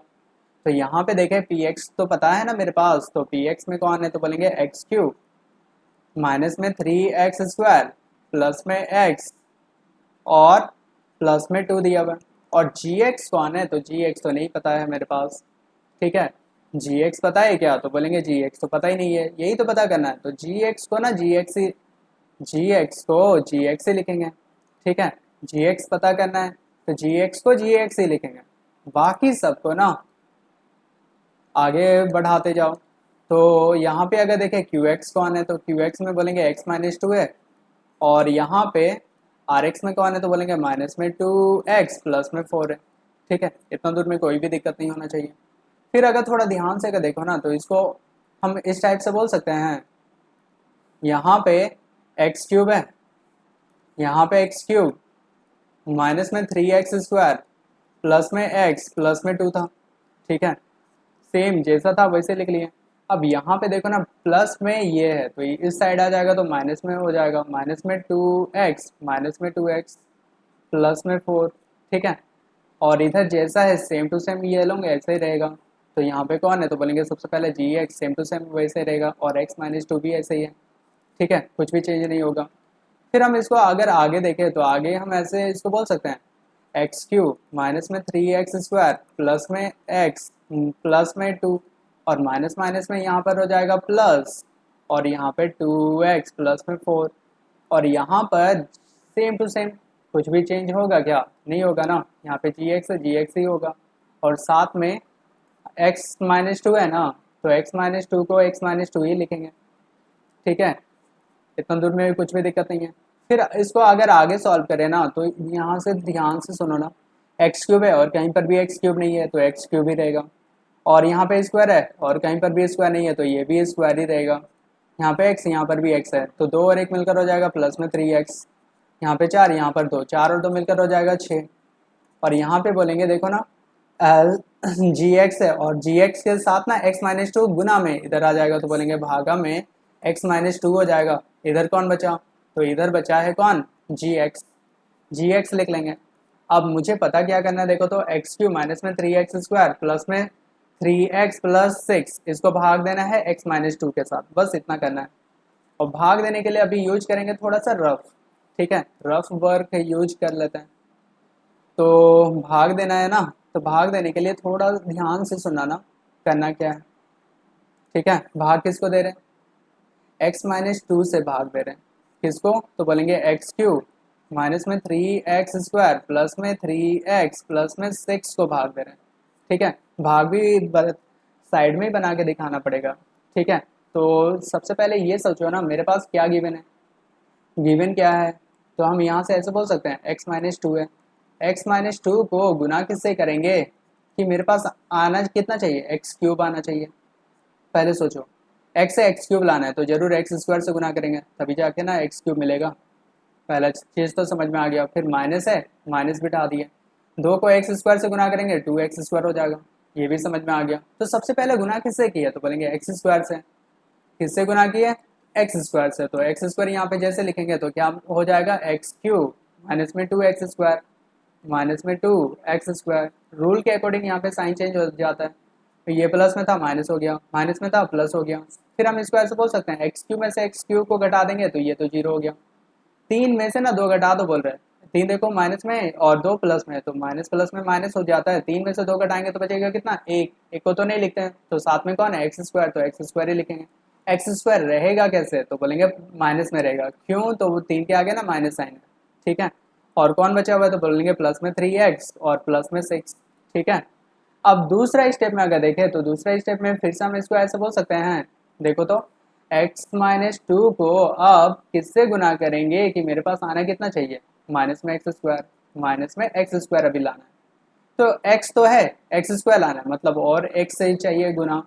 तो यहाँ पे देखें px तो पता है ना मेरे पास, तो px में कौन है तो बोलेंगे x³ माइनस में 3x² प्लस में x और प्लस में 2 दिया हुआ। और gx कौन है, तो gx तो नहीं पता है मेरे पास। ठीक है, gx पता है क्या, तो बोलेंगे gx तो पता ही नहीं है, यही तो पता करना है। तो gx को ना gx ही लिखेंगे। ठीक है, gx पता करना है तो gx को gx ही लिखेंगे, बाकी सबको ना आगे बढ़ाते जाओ। तो यहाँ पे अगर देखें qx कौन है, तो qx में बोलेंगे x माइनस 2 है, और यहाँ पे rx में कौन है तो बोलेंगे माइनस में 2x प्लस में 4 है। ठीक है, इतना दूर में कोई भी दिक्कत नहीं होना चाहिए। फिर अगर थोड़ा ध्यान से अगर देखो ना तो इसको हम इस टाइप से बोल सकते हैं, यहाँ पे x³ है, यहाँ पे x³ माइनस में 3x² प्लस में x प्लस में 2 था। ठीक है, सेम जैसा था वैसे लिख लिए। अब यहाँ पे देखो ना प्लस में ये है तो इस साइड आ जाएगा तो माइनस में हो जाएगा, माइनस में 2x माइनस में 2x प्लस में 4। ठीक है, और इधर जैसा है सेम टू सेम ये लोग ऐसे ही रहेगा। तो यहाँ पे कौन है तो बोलेंगे सबसे पहले gx सेम टू सेम वैसे रहेगा, और x माइनस 2 भी ऐसे ही है। ठीक है, कुछ भी चेंज नहीं होगा। फिर हम इसको अगर आगे देखें तो आगे हम ऐसे इसको बोल सकते हैं एक्स क्यूब माइनस में 3x² प्लस में x प्लस में 2 और माइनस माइनस में यहाँ पर हो जाएगा प्लस और यहाँ पे 2x प्लस में 4 और यहाँ पर सेम टू सेम कुछ भी चेंज होगा क्या? नहीं होगा ना, यहाँ पे gx है gx ही होगा और साथ में x माइनस 2 है ना, तो x माइनस 2 को x माइनस 2 ही लिखेंगे। ठीक है, इतना दूर में भी कुछ भी दिक्कत नहीं है। फिर इसको अगर आगे सॉल्व करें ना तो यहाँ से ध्यान से सुनो ना, एक्स क्यूब है और कहीं पर भी एक्स क्यूब नहीं है तो एक्स क्यूब ही रहेगा और यहाँ पे स्क्वायर है और कहीं पर भी स्क्वायर नहीं है तो ये भी स्क्वायर ही रहेगा। यहाँ पे एक्स, यहाँ पर भी एक्स है तो 2 और 1 मिलकर हो जाएगा प्लस में 3x, यहाँ पे 4, यहाँ पर 2, 4 और 2 मिलकर हो जाएगा 6 और यहाँ पे बोलेंगे देखो ना एल जी एक्स है और जी एक्स के साथ ना एक्स माइनस 2 गुना में इधर आ जाएगा तो बोलेंगे भागा में एक्स माइनस 2 हो जाएगा। इधर कौन बचा? तो इधर बचा है कौन? जी एक्स, जी एक्स लिख लेंगे। अब मुझे पता क्या करना है, देखो तो एक्स क्यू माइनस में 3x² प्लस में 3x प्लस 6 इसको भाग देना है x माइनस 2 के साथ, बस इतना करना है। और भाग देने के लिए अभी यूज करेंगे थोड़ा सा रफ, ठीक है, रफ वर्क यूज कर लेते हैं। तो भाग देना है ना, तो भाग देने के लिए थोड़ा ध्यान से सुनना ना, करना क्या है। ठीक है, भाग किसको दे रहे हैं? एक्स माइनस 2 से भाग दे रहे हैं। किसको? तो बोलेंगे एक्स क्यूब माइनस में 3x² प्लस में 3x प्लस में 6 को भाग दे रहे हैं। ठीक है, भाग भी साइड में ही बना के दिखाना पड़ेगा। ठीक है, तो सबसे पहले ये सोचो ना मेरे पास क्या गिवन है। गिवन क्या है? तो हम यहाँ से ऐसे बोल सकते हैं x माइनस 2 है, x माइनस 2 को गुना किससे करेंगे कि मेरे पास आना कितना चाहिए? एक्स क्यूब आना चाहिए। पहले सोचो, x से एक्स क्यूब लाना है तो जरूर x² से गुना करेंगे तभी जाके ना एक्स क्यूब मिलेगा। पहला चीज़ तो समझ में आ गया। फिर माइनस है, माइनस बिठा दिए, 2 को x² से गुना करेंगे 2x² हो जाएगा, ये भी समझ में आ गया। तो सबसे पहले गुना किससे किया? तो बोलेंगे x² से। किससे गुना किया? x² से। तो x² यहाँ पे जैसे लिखेंगे तो क्या हो जाएगा? एक्स क्यूब माइनस में 2x² माइनस में 2x²। रूल के अकॉर्डिंग यहाँ पे साइन चेंज हो जाता है, तो ये प्लस में था माइनस हो गया, माइनस में था प्लस हो गया। फिर हम इसको ऐसे बोल सकते हैं एक्स क्यूब में से एक्स क्यूब को घटा देंगे तो ये तो 0 हो गया। 3 में से ना 2 घटा दो बोल रहे हैं, 3 देखो माइनस में है और 2 प्लस में है तो माइनस प्लस में माइनस हो जाता है। 3 में से 2 घटाएंगे तो बचेगा कितना? 1, 1 को तो नहीं लिखते हैं तो साथ में कौन है? x², तो x² ही लिखेंगे। x² रहेगा कैसे? तो बोलेंगे माइनस में रहेगा। क्यों? तो वो 3 के आगे ना माइनस साइन है। ठीक है, और कौन बचा हुआ है? तो बोलेंगे प्लस में 3x और प्लस में 6। ठीक है, अब दूसरा स्टेप में अगर देखें तो दूसरा स्टेप में फिर से हम इसको ऐसे बोल सकते हैं, देखो तो x माइनस 2 को अब किससे गुना करेंगे कि मेरे पास आना कितना चाहिए? माइनस में x², माइनस में x² अभी लाना है। तो x तो है, x² लाना है मतलब और x से ही चाहिए गुना।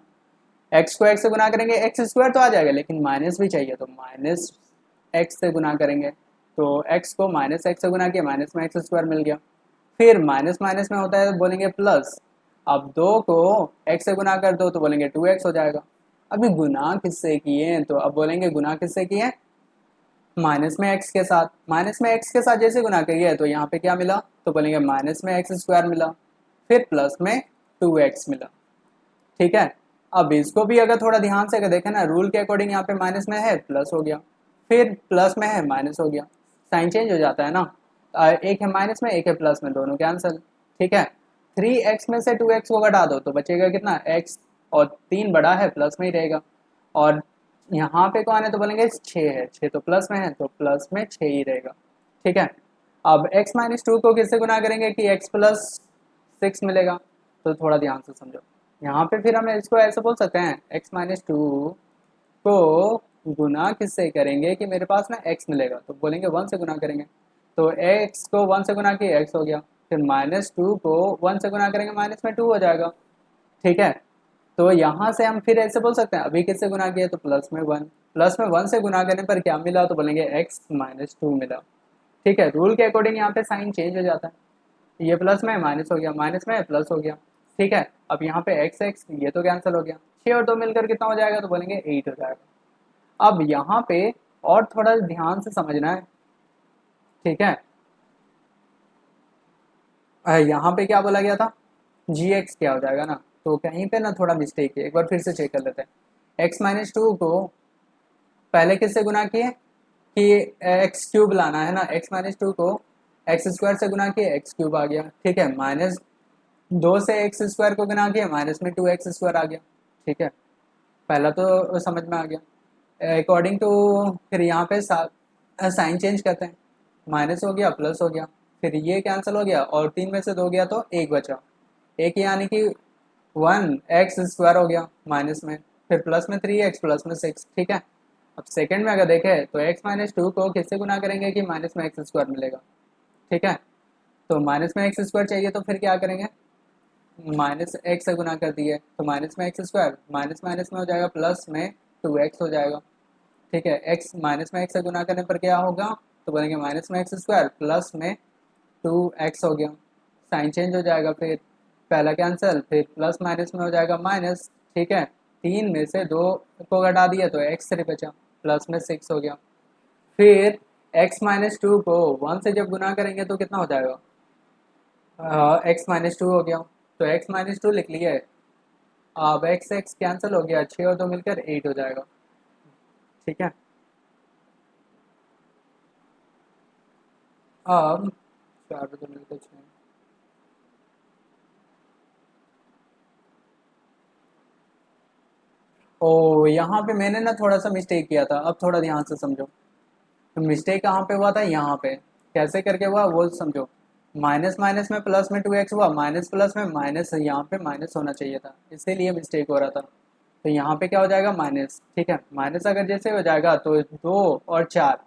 x को x से गुना करेंगे x² तो आ जाएगा लेकिन माइनस भी चाहिए तो माइनस x से गुना करेंगे। तो x को माइनस x से गुना किया, माइनस में x² मिल गया। फिर माइनस माइनस में होता है तो बोलेंगे प्लस। अब 2 को x से गुना कर दो तो बोलेंगे 2x हो जाएगा। अभी गुना किससे किए? तो अब बोलेंगे गुना किससे किए? माइनस में x के साथ। माइनस में x के साथ जैसे गुना करिए तो यहाँ पे क्या मिला? तो बोलेंगे माइनस में x² मिला, फिर प्लस में 2x मिला। ठीक है, अब इसको भी अगर थोड़ा ध्यान से अगर देखें ना, रूल के अकॉर्डिंग यहाँ पे माइनस में है प्लस हो गया, फिर प्लस में है माइनस हो गया, साइन चेंज हो जाता है ना। एक है माइनस में, एक है प्लस में, दोनों कैंसिल। ठीक है, 3x में से 2x को घटा दो तो बचेगा कितना? x, और 3 बड़ा है प्लस में ही रहेगा। और यहाँ पे कौन है? तो बोलेंगे 6 है, 6 तो प्लस में है तो प्लस में 6 ही रहेगा। ठीक है, अब x माइनस 2 को किससे गुना करेंगे कि x प्लस 6 मिलेगा? तो थोड़ा ध्यान से समझो, यहाँ पे फिर हम इसको ऐसे बोल सकते हैं x माइनस 2 को गुना किससे करेंगे कि मेरे पास ना x मिलेगा? तो बोलेंगे 1 से गुना करेंगे, तो x को 1 से गुना किया x हो गया, फिर माइनस 2 को 1 से गुना करेंगे माइनस में 2 हो जाएगा। ठीक है, तो यहाँ से हम फिर ऐसे बोल सकते हैं अभी किससे गुना किया? तो प्लस में 1, प्लस में 1 से गुना करने पर क्या मिला? तो बोलेंगे x माइनस 2 मिला। ठीक है, रूल के अकॉर्डिंग यहाँ पे साइन चेंज हो जाता है, ये प्लस में माइनस हो गया, माइनस में प्लस हो गया। ठीक है, अब यहाँ पे x x ये तो कैंसिल हो गया, 6 और 2 मिलकर कितना हो जाएगा? तो बोलेंगे 8 हो जाएगा। अब यहाँ पे और थोड़ा ध्यान से समझना है। ठीक है, यहाँ पे क्या बोला गया था? gx क्या हो जाएगा ना, तो कहीं पे ना थोड़ा मिस्टेक है, एक बार फिर से चेक कर लेते हैं। x माइनस 2 को पहले किससे गुना किए कि x क्यूब लाना है ना, x माइनस 2 को एक्स स्क्वायर से गुना किए एक्स क्यूब आ गया, ठीक है। माइनस 2 से एक्स स्क्वायर को गुना किया माइनस में 2x स्क्वायर आ गया, ठीक है। पहला तो समझ में आ गया। अकॉर्डिंग टू फिर यहाँ पे साइन चेंज करते हैं, माइनस हो गया प्लस हो गया, फिर ये कैंसिल हो गया और 3 में से 2 गया तो 1 बचा, एक यानी कि 1x स्क्वायर हो गया माइनस में, फिर प्लस में 3x प्लस में 6, ठीक है। अब सेकंड में अगर देखें तो x माइनस 2 को किससे गुना करेंगे कि माइनस में एक्स स्क्वायर मिलेगा, ठीक है। तो माइनस में एक्स स्क्वायर चाहिए तो फिर क्या करेंगे, माइनस एक्स से गुना कर दिए तो माइनस में एक्स स्क्वायर, माइनस माइनस में हो जाएगा प्लस में 2x हो जाएगा, ठीक है। एक्स माइनस में एक्स से गुना करने पर क्या होगा, तो बोलेंगे माइनस में एक्स स्क्वायर प्लस में 2x हो गया, साइन चेंज हो जाएगा, फिर पहला कैंसिल, फिर प्लस माइनस में हो जाएगा माइनस, ठीक है। 3 में से 2 को घटा दिया तो x 3 बचा, प्लस में 6 हो गया, फिर x माइनस 2 को 1 से जब गुना करेंगे तो कितना हो जाएगा, x माइनस 2 हो गया, तो x माइनस 2 लिख लिया है। अब x x कैंसिल हो गया, 6 और 2 मिलकर 8 हो जाएगा, ठीक है। अब 4 और 2 मिलकर 6, ओ यहाँ पे मैंने ना थोड़ा सा मिस्टेक किया था, अब थोड़ा ध्यान से समझो। तो मिस्टेक कहाँ पे हुआ था, यहाँ पे कैसे करके हुआ वो समझो। माइनस माइनस में प्लस में 2x हुआ, माइनस प्लस में माइनस, यहाँ पे माइनस होना चाहिए था, इसीलिए मिस्टेक हो रहा था। तो यहाँ पे क्या हो जाएगा माइनस, ठीक है। माइनस अगर जैसे हो जाएगा तो 2 और 4,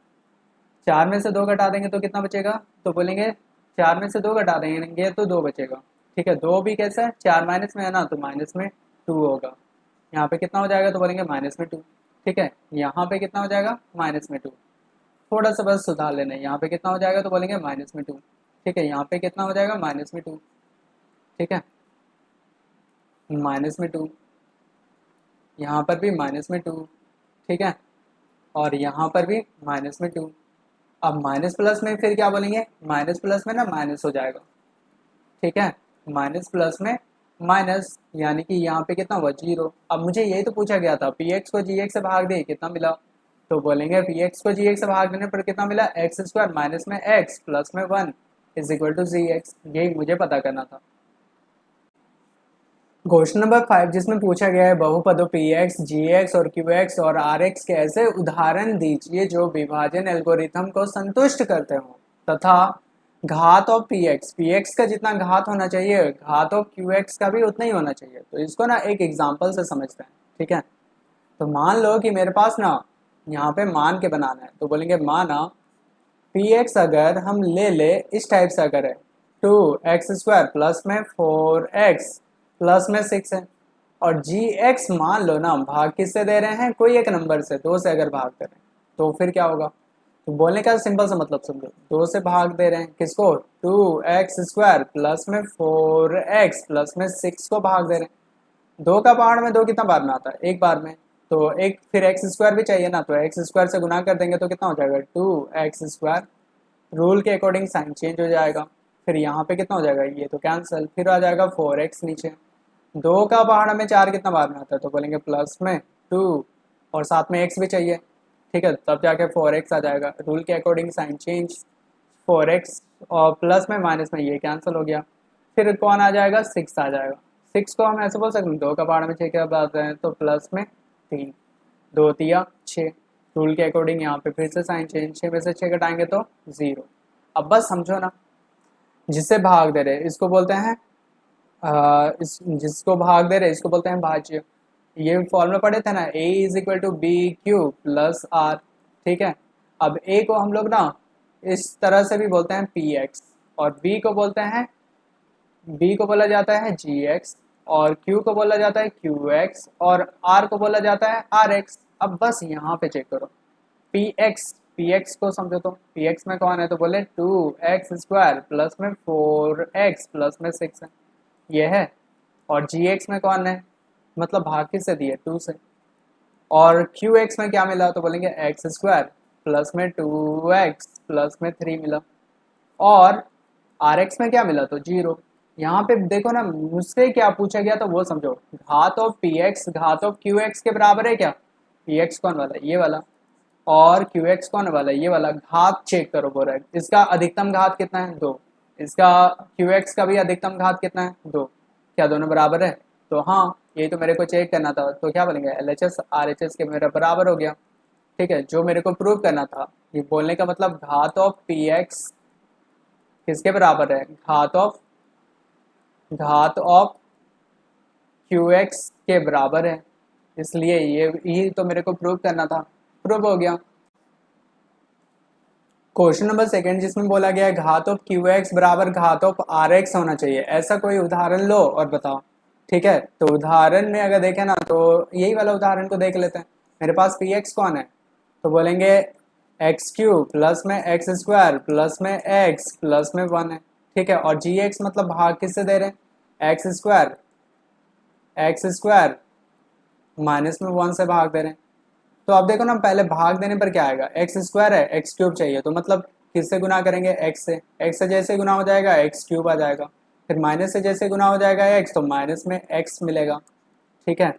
4 में से 2 घटा देंगे तो कितना बचेगा, तो बोलेंगे 4 में से 2 घटा देंगे तो 2 बचेगा, ठीक है। 2 भी कैसा है, 4 माइनस में है ना, तो माइनस में 2 होगा। यहाँ पे कितना हो जाएगा, तो बोलेंगे माइनस में 2, ठीक है। यहाँ पे कितना हो जाएगा माइनस में 2, थोड़ा सा बस सुधार लेना है। यहाँ पे कितना हो जाएगा, तो बोलेंगे माइनस में 2, ठीक है। यहाँ पे कितना हो जाएगा माइनस में 2, ठीक है, माइनस में 2, यहाँ पर भी माइनस में 2, ठीक है, और यहाँ पर भी माइनस में 2। अब माइनस प्लस में फिर क्या बोलेंगे, माइनस प्लस में ना माइनस हो जाएगा, ठीक है। माइनस प्लस में माइनस, यानी कि यहाँ पे कितना हुआ 0। अब मुझे यही तो पूछा गया था, पी एक्स को जी एक्स से भाग दे कितना मिला, तो बोलेंगे पी एक्स को जी एक्स से भाग देने पर कितना मिला, एक्स स्क्वायर माइनस में एक्स प्लस में 1 is equal to g x, यही मुझे पता करना था। क्वेश्चन नंबर 5 जिसमें पूछा गया है बहुपदों पी एक्स जी एक्स और क्यू एक्स और आर एक्स के ऐसे उदाहरण दीजिए जो विभाजन एल्गोरिथम को संतुष्ट करते हो तथा घात ऑफ पी एक्स का जितना घात होना चाहिए घात ऑफ क्यू एक्स का भी उतना ही होना चाहिए। तो इसको ना एक एग्जांपल से समझते हैं, ठीक है। तो मान लो कि मेरे पास ना यहाँ पे मान के बनाना है, तो बोलेंगे माना पी एक्स अगर हम ले ले इस टाइप से अगर है 2x² प्लस में 4x प्लस में 6 है, और जी एक्स मान लो ना भाग किससे दे रहे हैं, कोई एक नंबर से 2 से अगर भाग करें तो फिर क्या होगा, तो बोलने का सिंपल सा मतलब समझो, 2 से भाग दे रहे हैं किसको, 2x² प्लस में 4x प्लस में 6 को भाग दे रहे हैं। 2 का पहाड़ में 2 कितना बार में आता है, एक बार में, तो एक फिर एक्स स्क्वायर भी चाहिए ना, तो एक्स स्क्वायर से गुना कर देंगे तो कितना हो जाएगा 2x², रूल के अकॉर्डिंग साइन चेंज हो जाएगा, फिर यहाँ पे कितना हो जाएगा ये तो कैंसिल, फिर आ जाएगा 4x नीचे। 2 का पहाड़ में 4 कितना बार में आता है, तो बोलेंगे प्लस में 2 और साथ में x भी चाहिए, ठीक है, तब जाके 4x आ जाएगा, रूल के अकॉर्डिंग साइन चेंज 4x, और प्लस में माइनस में ये कैंसिल हो गया, फिर कौन आ जाएगा 6 आ जाएगा। 6 को हम ऐसे बोल सकते हैं 2 का पहाड़ में 6 के बाद हैं तो प्लस में 3, 2 तिया 6, रूल के अकॉर्डिंग यहाँ पे फिर से साइन चेंज, 6 में से 6 घटाएंगे तो 0। अब बस समझो ना, जिससे भाग दे रहे इसको बोलते हैं जिसको भाग दे रहे इसको बोलते हैं भाज्य। ये फॉर्मूला पढ़े थे ना, a is equal to b q plus r, ठीक है। अब a को हम लोग ना इस तरह से भी बोलते हैं पी एक्स, और b को बोलते हैं, b को बोला जाता है जी एक्स, और q को बोला जाता है क्यू एक्स, और r को बोला जाता है आर एक्स। अब बस यहाँ पे चेक करो, पी एक्स को समझो, तो पी एक्स में कौन है, तो बोले 2x² प्लस में 4x प्लस में 6 है, ये है। और जी एक्स में कौन है, मतलब भाग किससे दिए 2 से, और क्यू एक्स में क्या मिला, तो बोलेंगे x² प्लस में 2x प्लस में 3 मिला, और आर एक्स में क्या मिला, तो 0। यहाँ पे देखो ना मुझसे क्या पूछा गया तो वो समझो, घात ऑफ पी एक्स घात ऑफ क्यू एक्स के बराबर है क्या, पी एक्स कौन वाला, ये वाला, और क्यू एक्स कौन वाला है, ये वाला घात चेक करो बोल रहा है। इसका अधिकतम घात कितना है, 2। इसका क्यू एक्स का भी अधिकतम घात कितना है, 2। क्या दोनों बराबर है? तो हाँ, यही तो मेरे को चेक करना था। तो क्या बोलेंगे, L H S R H S के मेरा बराबर हो गया। ठीक है, जो मेरे को प्रूव करना था, ये बोलने का मतलब घात ऑफ पी एक्स किसके बराबर है, घात ऑफ क्यू एक्स के बराबर है। इसलिए ये ही तो मेरे को प्रूव करना था, प्रूव हो गया। क्वेश्चन नंबर सेकंड, जिसमें बोला गया है घात ऑफ क्यू एक्स बराबर घात ऑफ आर एक्स होना चाहिए, ऐसा कोई उदाहरण लो और बताओ। ठीक है, तो उदाहरण में अगर देखें ना, तो यही वाला उदाहरण को देख लेते हैं। मेरे पास पी एक्स कौन है, तो बोलेंगे एक्स क्यूब प्लस में एक्स स्क्वायर प्लस में एक्स प्लस में 1 है। ठीक है, और जी एक्स मतलब भाग किससे दे रहे हैं, एक्स स्क्वायर माइनस में 1 से भाग दे रहे हैं। तो अब देखो ना, पहले भाग देने पर क्या आएगा, एक्स स्क्वायर है, एक्स क्यूब चाहिए, तो मतलब किससे गुना करेंगे, एक्स से जैसे गुना हो जाएगा एक्स क्यूब आ जाएगा। फिर माइनस से जैसे गुना हो जाएगा एक्स, तो माइनस में एक्स मिलेगा। ठीक है,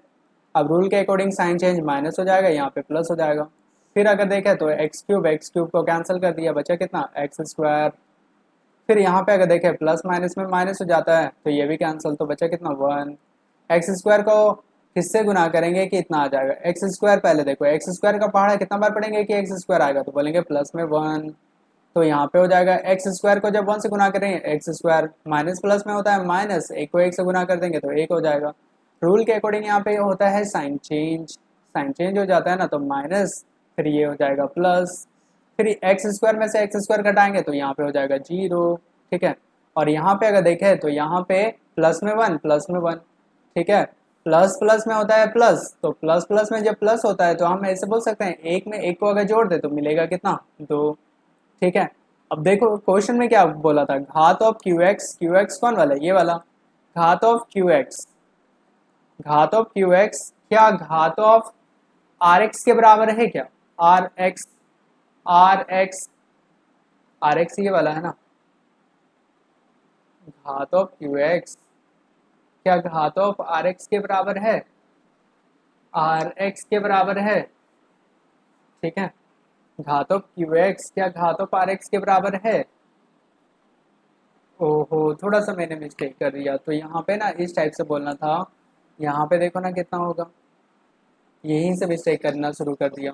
अब रूल के अकॉर्डिंग साइन चेंज, माइनस हो जाएगा, यहाँ पे प्लस हो जाएगा। फिर अगर देखें तो एक्स क्यूब को कैंसिल कर दिया, बचा कितना, एक्स स्क्वायर। फिर यहाँ पे अगर देखें प्लस माइनस में माइनस हो जाता है, तो ये भी कैंसिल, तो बचा कितना, 1। एक्स स्क्वायर को किससे गुना करेंगे कि इतना आ जाएगा, एक्स स्क्वायर। पहले देखो एक्स स्क्वायर का पहाड़ा कितना बार पढ़ेंगे कि एक्स स्क्वायर आएगा, तो बोलेंगे प्लस में 1। तो यहाँ पे हो जाएगा एक्स स्क्वायर को जब 1 से गुना करेंगे एक्स स्क्वायर, माइनस प्लस में होता है माइनस, एक को एक से गुना कर देंगे तो एक हो जाएगा। रूल के अकॉर्डिंग यहाँ पे होता है साइन चेंज, साइन चेंज हो जाता है ना, तो माइनस, फिर ये हो जाएगा प्लस, फिर एक्स स्क्वायर में से एक्स स्क्वायर घटाएंगे तो यहाँ पे हो जाएगा 0। ठीक है, और यहाँ पे अगर देखें तो यहाँ पे प्लस में 1 प्लस में 1। ठीक है, प्लस प्लस में होता है प्लस, तो प्लस प्लस में जब प्लस होता है तो हम ऐसे बोल सकते हैं, एक में एक को अगर जोड़ दे तो मिलेगा कितना, 2। ठीक है, अब देखो क्वेश्चन में क्या बोला था, घात ऑफ क्यू एक्स कौन वाला है, ये वाला घात ऑफ क्यू एक्स, क्या घात ऑफ आर एक्स के बराबर है क्या, r x, r x, r x ये वाला है ना, घात ऑफ क्यू एक्स क्या घात ऑफ आर एक्स के बराबर है, आर एक्स के बराबर है। ठीक है, घात ऑफ क्यू एक्स क्या घात ऑफ आर एक्स के बराबर है। ओहो, थोड़ा सा मैंने मिस्टेक कर दिया, तो यहाँ पे ना इस टाइप से बोलना था। यहाँ पे देखो ना कितना होगा, यहीं से मिस्टेक करना शुरू कर दिया।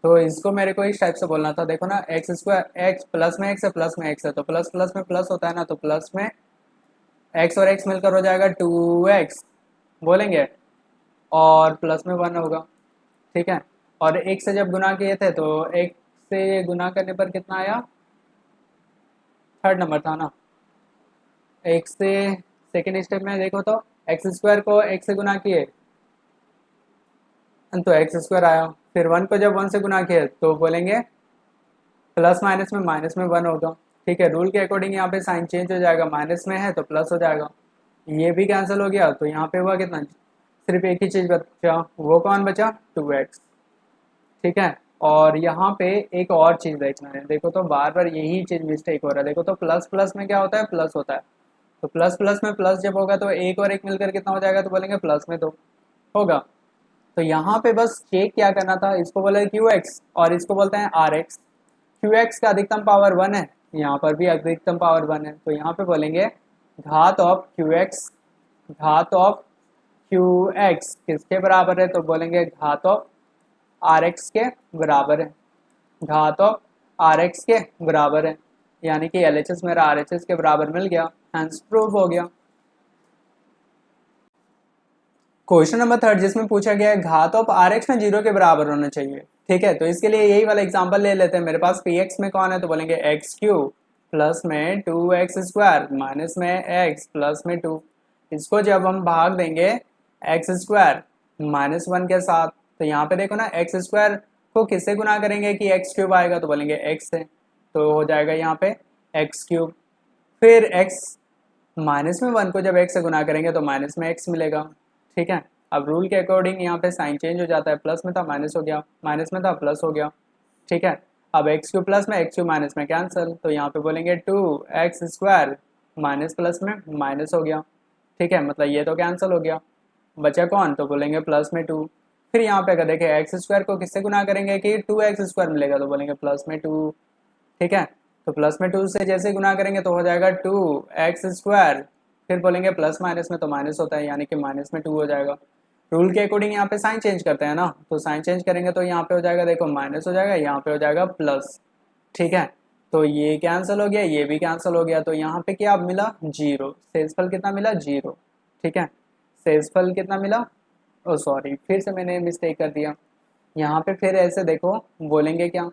तो इसको मेरे को इस टाइप से बोलना था, देखो ना एक्स स्क्वायर, एक्स प्लस में एक्स है, प्लस में एक्स है, तो प्लस प्लस में प्लस होता है ना, तो प्लस में एक्स और एक्स मिलकर हो जाएगा 2x बोलेंगे, और प्लस में 1 होगा। ठीक है, और एक से जब गुना किए थे तो एक से गुना करने पर कितना आया, थर्ड नंबर था ना। एक से सेकेंड स्टेप में देखो तो एक्स स्क्वायर को एक से गुना किए तो एक्स स्क्वायर आया, फिर 1 को जब 1 से गुना किए तो बोलेंगे प्लस माइनस में 1 होगा। ठीक है, रूल के अकॉर्डिंग यहाँ पे साइन चेंज हो जाएगा, माइनस में है तो प्लस हो जाएगा, ये भी कैंसिल हो गया, तो यहाँ पे हुआ कितना, सिर्फ एक ही चीज़ बचा, वो कौन बचा, 2x। ठीक है, और यहाँ पे एक और चीज़ देखना है, देखो तो बार बार यही चीज़ मिस्टेक हो रहा है। देखो तो प्लस प्लस में क्या होता है, प्लस होता है, तो प्लस प्लस में प्लस जब होगा तो एक और एक मिलकर कितना हो जाएगा, तो बोलेंगे प्लस में 2 होगा। तो यहाँ पे बस चेक क्या करना था, इसको बोले क्यू एक्स और इसको बोलते हैं आर एक्स। क्यू एक्स का अधिकतम पावर 1 है, यहाँ पर भी अधिकतम पावर 1 है, तो यहाँ पे बोलेंगे घात ऑफ क्यू एक्स, घात ऑफ क्यू एक्स किसके बराबर है, तो बोलेंगे घात ऑफ आर एक्स के बराबर है, घात ऑफ आर एक्स के बराबर है। यानी कि एल एच एस मेरा आर एच एस के बराबर मिल गया, हेंस प्रूव हो गया। क्वेश्चन नंबर थर्ड, जिसमें पूछा गया है घात ऑफ आर एक्स में 0 के बराबर होना चाहिए। ठीक है, तो इसके लिए यही वाला एग्जांपल ले लेते हैं। मेरे पास पी एक्स में कौन है, तो बोलेंगे एक्स क्यूब प्लस में 2x स्क्वायर माइनस में एक्स प्लस में 2। इसको जब हम भाग देंगे एक्स स्क्वायर माइनस 1 के साथ, तो यहाँ पे देखो ना एक्स स्क्वायर को किससे गुना करेंगे कि एक्स क्यूब आएगा, तो बोलेंगे एक्स से, तो हो जाएगा यहाँ पे एक्स क्यूब। फिर एक्स माइनस में 1 को जब एक्स से गुना करेंगे तो माइनस में एक्स मिलेगा। ठीक है, अब रूल के अकॉर्डिंग यहाँ पे साइन चेंज हो जाता है, प्लस में था माइनस हो गया, माइनस में था प्लस हो गया। ठीक है, अब एक्स क्यू प्लस में एक्स क्यू माइनस में कैंसिल, तो यहाँ पे बोलेंगे 2x स्क्वायर माइनस प्लस में माइनस हो गया। ठीक है, मतलब ये तो कैंसिल हो गया, बचा कौन, तो बोलेंगे प्लस में 2। फिर यहाँ पे अगर देखें एक्स स्क्वायर को किससे गुना करेंगे कि 2x² मिलेगा, तो बोलेंगे प्लस में 2। ठीक है, तो प्लस में 2 से जैसे गुना करेंगे तो हो जाएगा 2x²। फिर बोलेंगे प्लस माइनस में तो माइनस होता है, यानी कि माइनस में 2 हो जाएगा। रूल के अकॉर्डिंग यहाँ पे साइन चेंज करते हैं ना, तो साइन चेंज करेंगे तो यहाँ पे हो जाएगा, देखो माइनस हो जाएगा, यहाँ पे हो जाएगा प्लस। ठीक है, तो ये कैंसिल हो गया, ये भी कैंसिल हो गया, तो यहाँ पे क्या मिला, जीरो। शेषफल कितना मिला, जीरो। ठीक है, शेषफल कितना मिला, ओ सॉरी फिर से मैंने मिस्टेक कर दिया। यहाँ पे फिर ऐसे देखो, बोलेंगे क्या,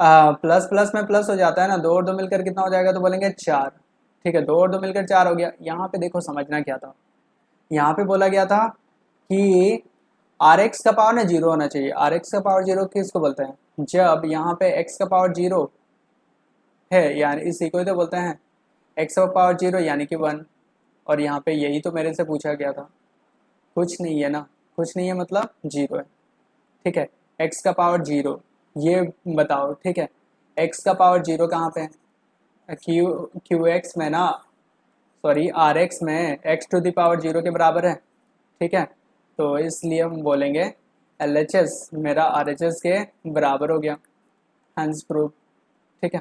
प्लस प्लस में प्लस हो जाता है ना, दो और दो मिलकर कितना हो जाएगा, तो बोलेंगे 4। ठीक है, दो और दो मिलकर 4 हो गया। यहाँ पे देखो समझना क्या था, यहाँ पे बोला गया था कि आर एक्स का पावर ना जीरो होना चाहिए। आर एक्स का पावर जीरो किसको बोलते हैं, जब यहाँ पे एक्स का पावर जीरो है, यानी इसी को ही तो बोलते हैं एक्स का पावर जीरो यानी कि 1। और यहाँ पे यही तो मेरे से पूछा गया था, कुछ नहीं है ना, कुछ नहीं है मतलब जीरो है। ठीक है, एक्स का पावर जीरो, ये बताओ। ठीक है, एक्स का पावर जीरो कहाँ पे है, क्यू एक्स में ना, सॉरी आर एक्स में x to the power zero के बराबर है। ठीक है, तो इसलिए हम बोलेंगे एल एच एस मेरा आर एच एस के बराबर हो गया, हैंस प्रूफ। ठीक है।